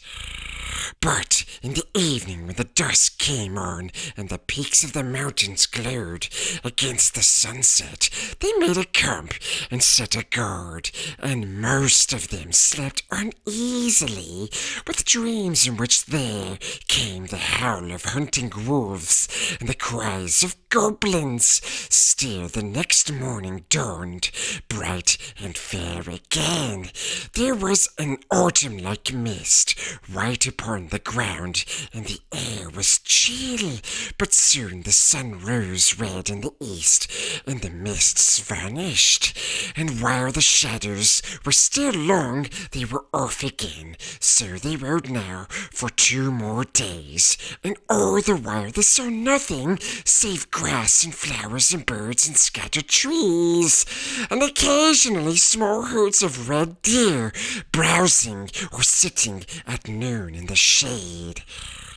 But in the evening, when the dusk came on and the peaks of the mountains glowed against the sunset, they made a camp and set a guard, and most of them slept uneasily, with dreams in which there came the howl of hunting wolves and the cries of goblins. Still, the next morning dawned, bright and fair again. There was an autumn-like mist right upon the ground, and the air was chill, but soon the sun rose red in the east, and the mists vanished, and while the shadows were still long, they were off again. So they rode now for 2 more days, and all the while they saw nothing save grass and flowers and birds and scattered trees, and occasionally small herds of red deer browsing or sitting at noon in the shade.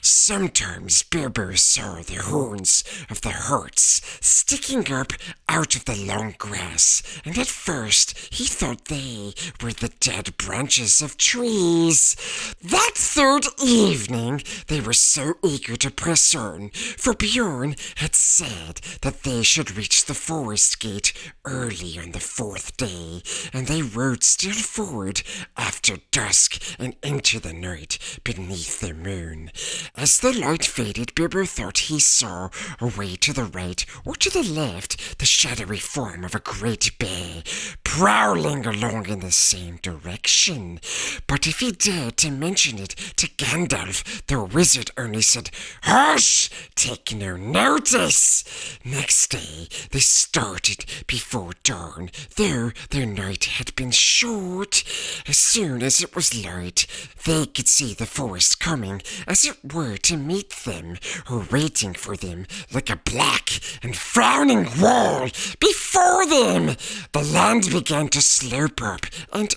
Sometimes Bilbo saw the horns of the harts sticking up out of the long grass, and at first he thought they were the dead branches of trees. That third evening they were so eager to press on, for Bjorn had said that they should reach the forest gate early on the 4th day, and they rode still forward after dusk and into the night beneath the moon. As the light faded, Bilbo thought he saw, away to the right or to the left, the shadowy form of a great bear, prowling along in the same direction. But if he dared to mention it to Gandalf, the wizard only said, "Hush! Take no notice!" Next day they started before dawn, though their night had been short. As soon as it was light, they could see the forest coming as it were to meet them, or waiting for them like a black and frowning wall before them. The land began to slope up, and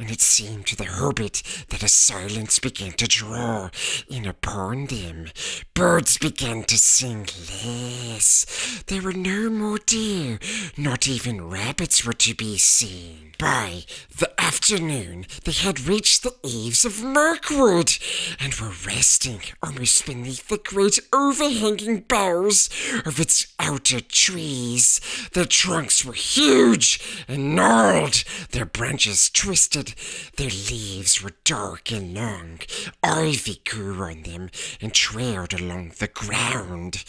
it seemed to the Hobbit that a silence began to draw in upon them. Birds began to sing less. There were no more deer, not even rabbits were to be seen. By the afternoon, they had reached the eaves of Mirkwood, and were resting almost beneath the great overhanging boughs of its outer trees. Their trunks were huge and gnarled, their branches twisted, their leaves were dark and long. Ivy grew on them and trailed along the ground.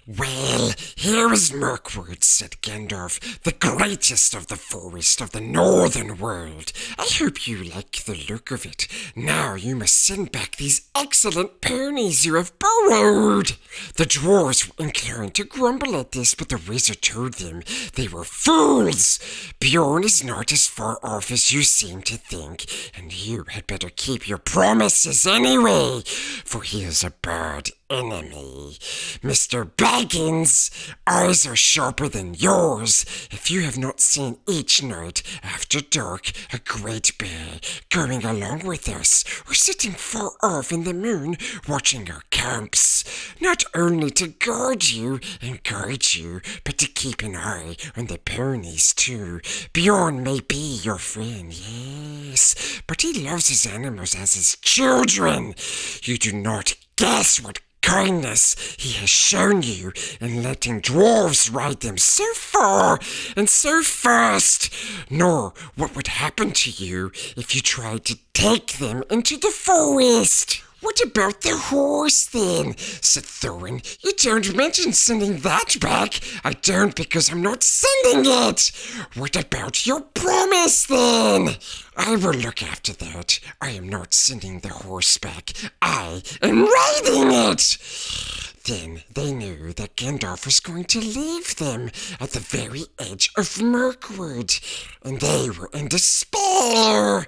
"Well, here is Mirkwood," said Gandalf, "the greatest of the forest of the northern world. I hope you like the look of it. Now you must send back these excellent ponies you have borrowed." The dwarves were inclined to grumble at this, but the wizard told them they were fools. "Bjorn is not as far off as you seem to think, and you had better keep your promises anyway, for he is a bad enemy. Mr. Baggins' eyes are sharper than yours. If you have not seen each night after dark a great bear going along with us, or sitting far off in the moon watching our camps, not only to guard you and guide you, but to keep an eye on the ponies too. Bjorn may be your friend, yes, but he loves his animals as his children. You do not guess what kindness he has shown you in letting dwarves ride them so far and so fast, nor what would happen to you if you tried to take them into the forest." "What about the horse, then?" said Thorin. "You don't mention sending that back." "I don't, because I'm not sending it." "What about your promise, then?" "I will look after that. I am not sending the horse back. I am riding it." Then they knew that Gandalf was going to leave them at the very edge of Mirkwood, and they were in despair.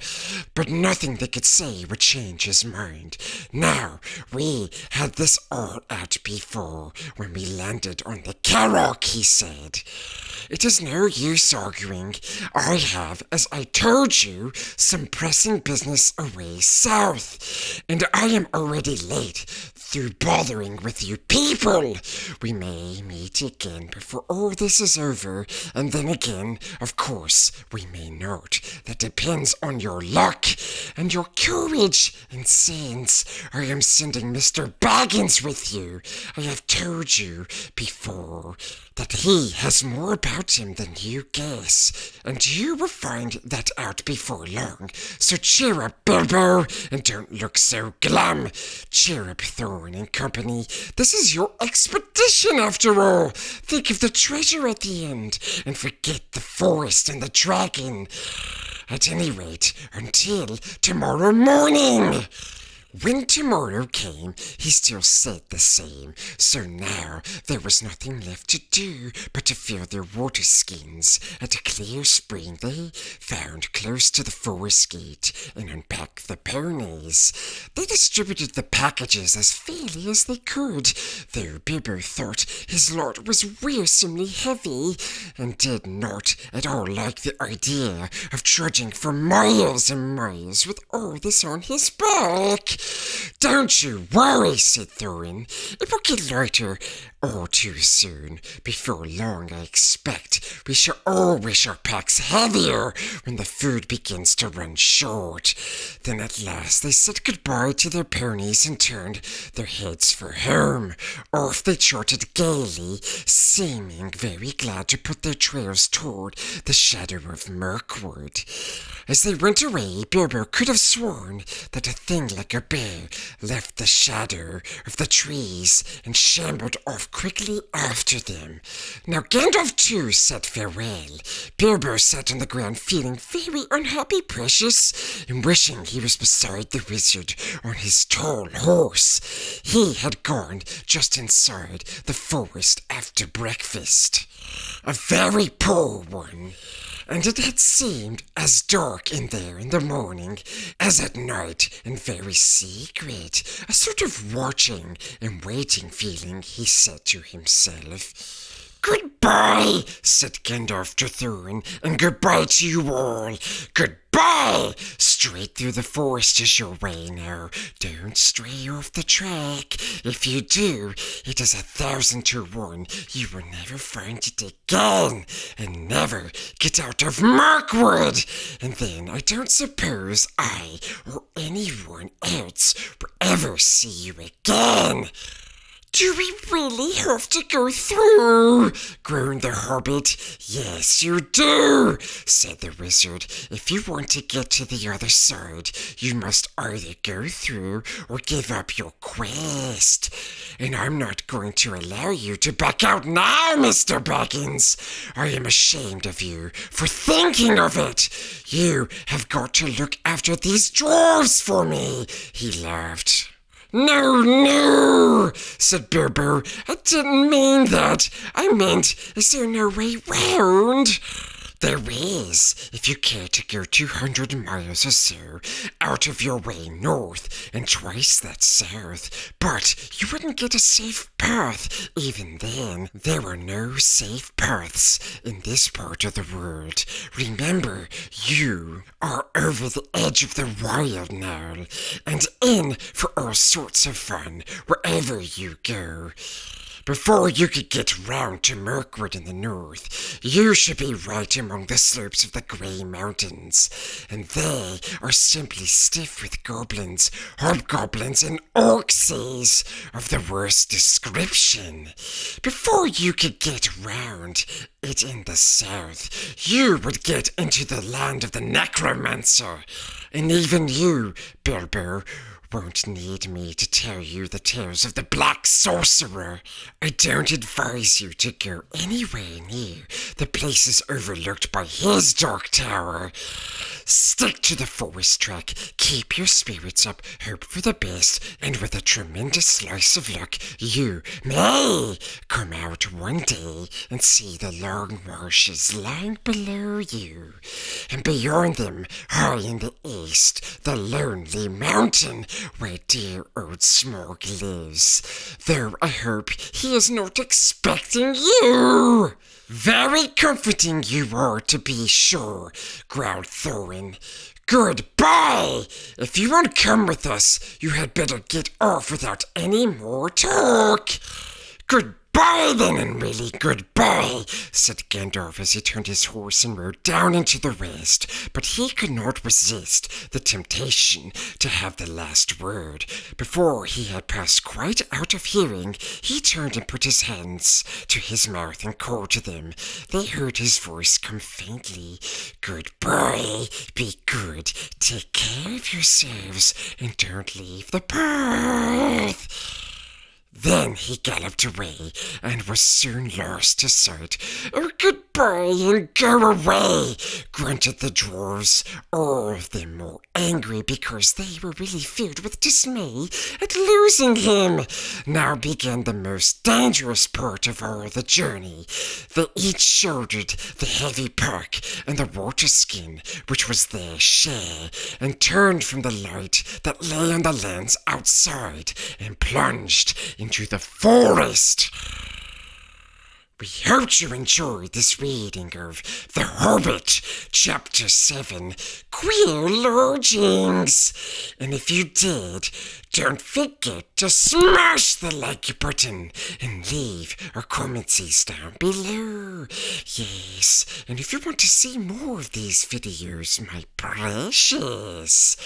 But nothing they could say would change his mind. "Now, we had this all out before, when we landed on the Carrock," he said. "It is no use arguing. I have, as I told you, some pressing business away south, and I am already late through bothering with you people. We may meet again before all this is over, and then again, of course, we may not. That depends on your luck and your courage and sense. I am sending Mr. Baggins with you. I have told you before that he has more about him than you guess, and you will find that out before long. So cheer up, Bilbo, and don't look so glum. Cheer up, Thorn and company. This is your expedition, after all. Think of the treasure at the end, and forget the forest and the dragon. At any rate, until tomorrow morning." When tomorrow came, he still said the same, so now there was nothing left to do but to fill their water skins at a clear spring they found close to the forest gate and unpack the ponies. They distributed the packages as fairly as they could, though Bilbo thought his lot was wearisomely heavy, and did not at all like the idea of trudging for miles and miles with all this on his back. "Don't you worry," said Thorin. "It will get lighter all too soon. Before long, I expect, we shall all wish our packs heavier when the food begins to run short." Then at last they said goodbye to their ponies and turned their heads for home. Off they trotted gaily, seeming very glad to put their trails toward the shadow of Mirkwood. As they went away, Bilbo could have sworn that a thing like a bear left the shadow of the trees and shambled off quickly after them. Now Gandalf too said farewell. Bilbo sat on the ground feeling very unhappy, precious, and wishing he was beside the wizard on his tall horse. He had gone just inside the forest after breakfast. A very poor one. and it had seemed as dark in there in the morning as at night, and very secret, a sort of watching and waiting feeling, he said to himself. Goodbye, said Gandalf to Thorin, and goodbye to you all. Goodbye! Straight through the forest is your way now. Don't stray off the track. If you do, it is 1,000 to 1. You will never find it again, and never get out of Mirkwood. And then I don't suppose I or anyone else will ever see you again. Do we really have to go through? Groaned the Hobbit. Yes, you do, said the wizard. If you want to get to the other side, you must either go through or give up your quest. And I'm not going to allow you to back out now, Mr. Baggins. I am ashamed of you for thinking of it. You have got to look after these dwarves for me, he laughed. No, said Bilbo. I didn't mean that. I meant, is there no way round? There is, if you care to go 200 miles or so out of your way north and twice that south. But you wouldn't get a safe path even then. There are no safe paths in this part of the world. Remember, you are over the edge of the wild now, and in for all sorts of fun wherever you go. Before you could get round to Mirkwood in the north, you should be right among the slopes of the Grey Mountains, and they are simply stiff with goblins, hobgoblins, and orcsies of the worst description. Before you could get round it in the south, you would get into the land of the necromancer, and even you, Bilbo, won't need me to tell you the tales of the Black Sorcerer. I don't advise you to go anywhere near the places overlooked by his dark tower. Stick to the forest track, keep your spirits up, hope for the best, and with a tremendous slice of luck, you may come out one day and see the long marshes lying below you, and beyond them, high in the east, the lonely mountain where dear old Smeagol lives, though I hope he is not expecting you. Very comforting you are, to be sure, growled Thorin. Goodbye! If you won't come with us, you had better get off without any more talk. Goodbye then, and really goodbye, said Gandalf as he turned his horse and rode down into the west. But he could not resist the temptation to have the last word. Before he had passed quite out of hearing, he turned and put his hands to his mouth and called to them. They heard his voice come faintly. Goodbye, be good, take care of yourselves, and don't leave the path. Then he galloped away, and was soon lost to sight. Oh, goodbye, and go away, grunted the dwarves, all of them more angry because they were really filled with dismay at losing him. Now began the most dangerous part of all the journey. They each shouldered the heavy pack and the water skin, which was their share, and turned from the light that lay on the lands outside, and plunged into the forest. We hope you enjoyed this reading of The Hobbit, Chapter 7, Queer Lodgings. And if you did, don't forget to smash the like button and leave our comments down below. Yes, and if you want to see more of these videos, my precious,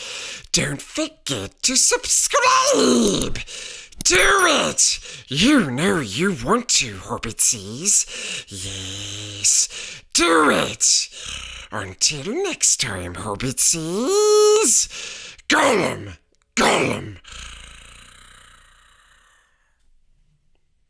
don't forget to subscribe. Do it! You know you want to, Hobbitses. Yes, do it! Until next time, Hobbitses. Gollum, Gollum,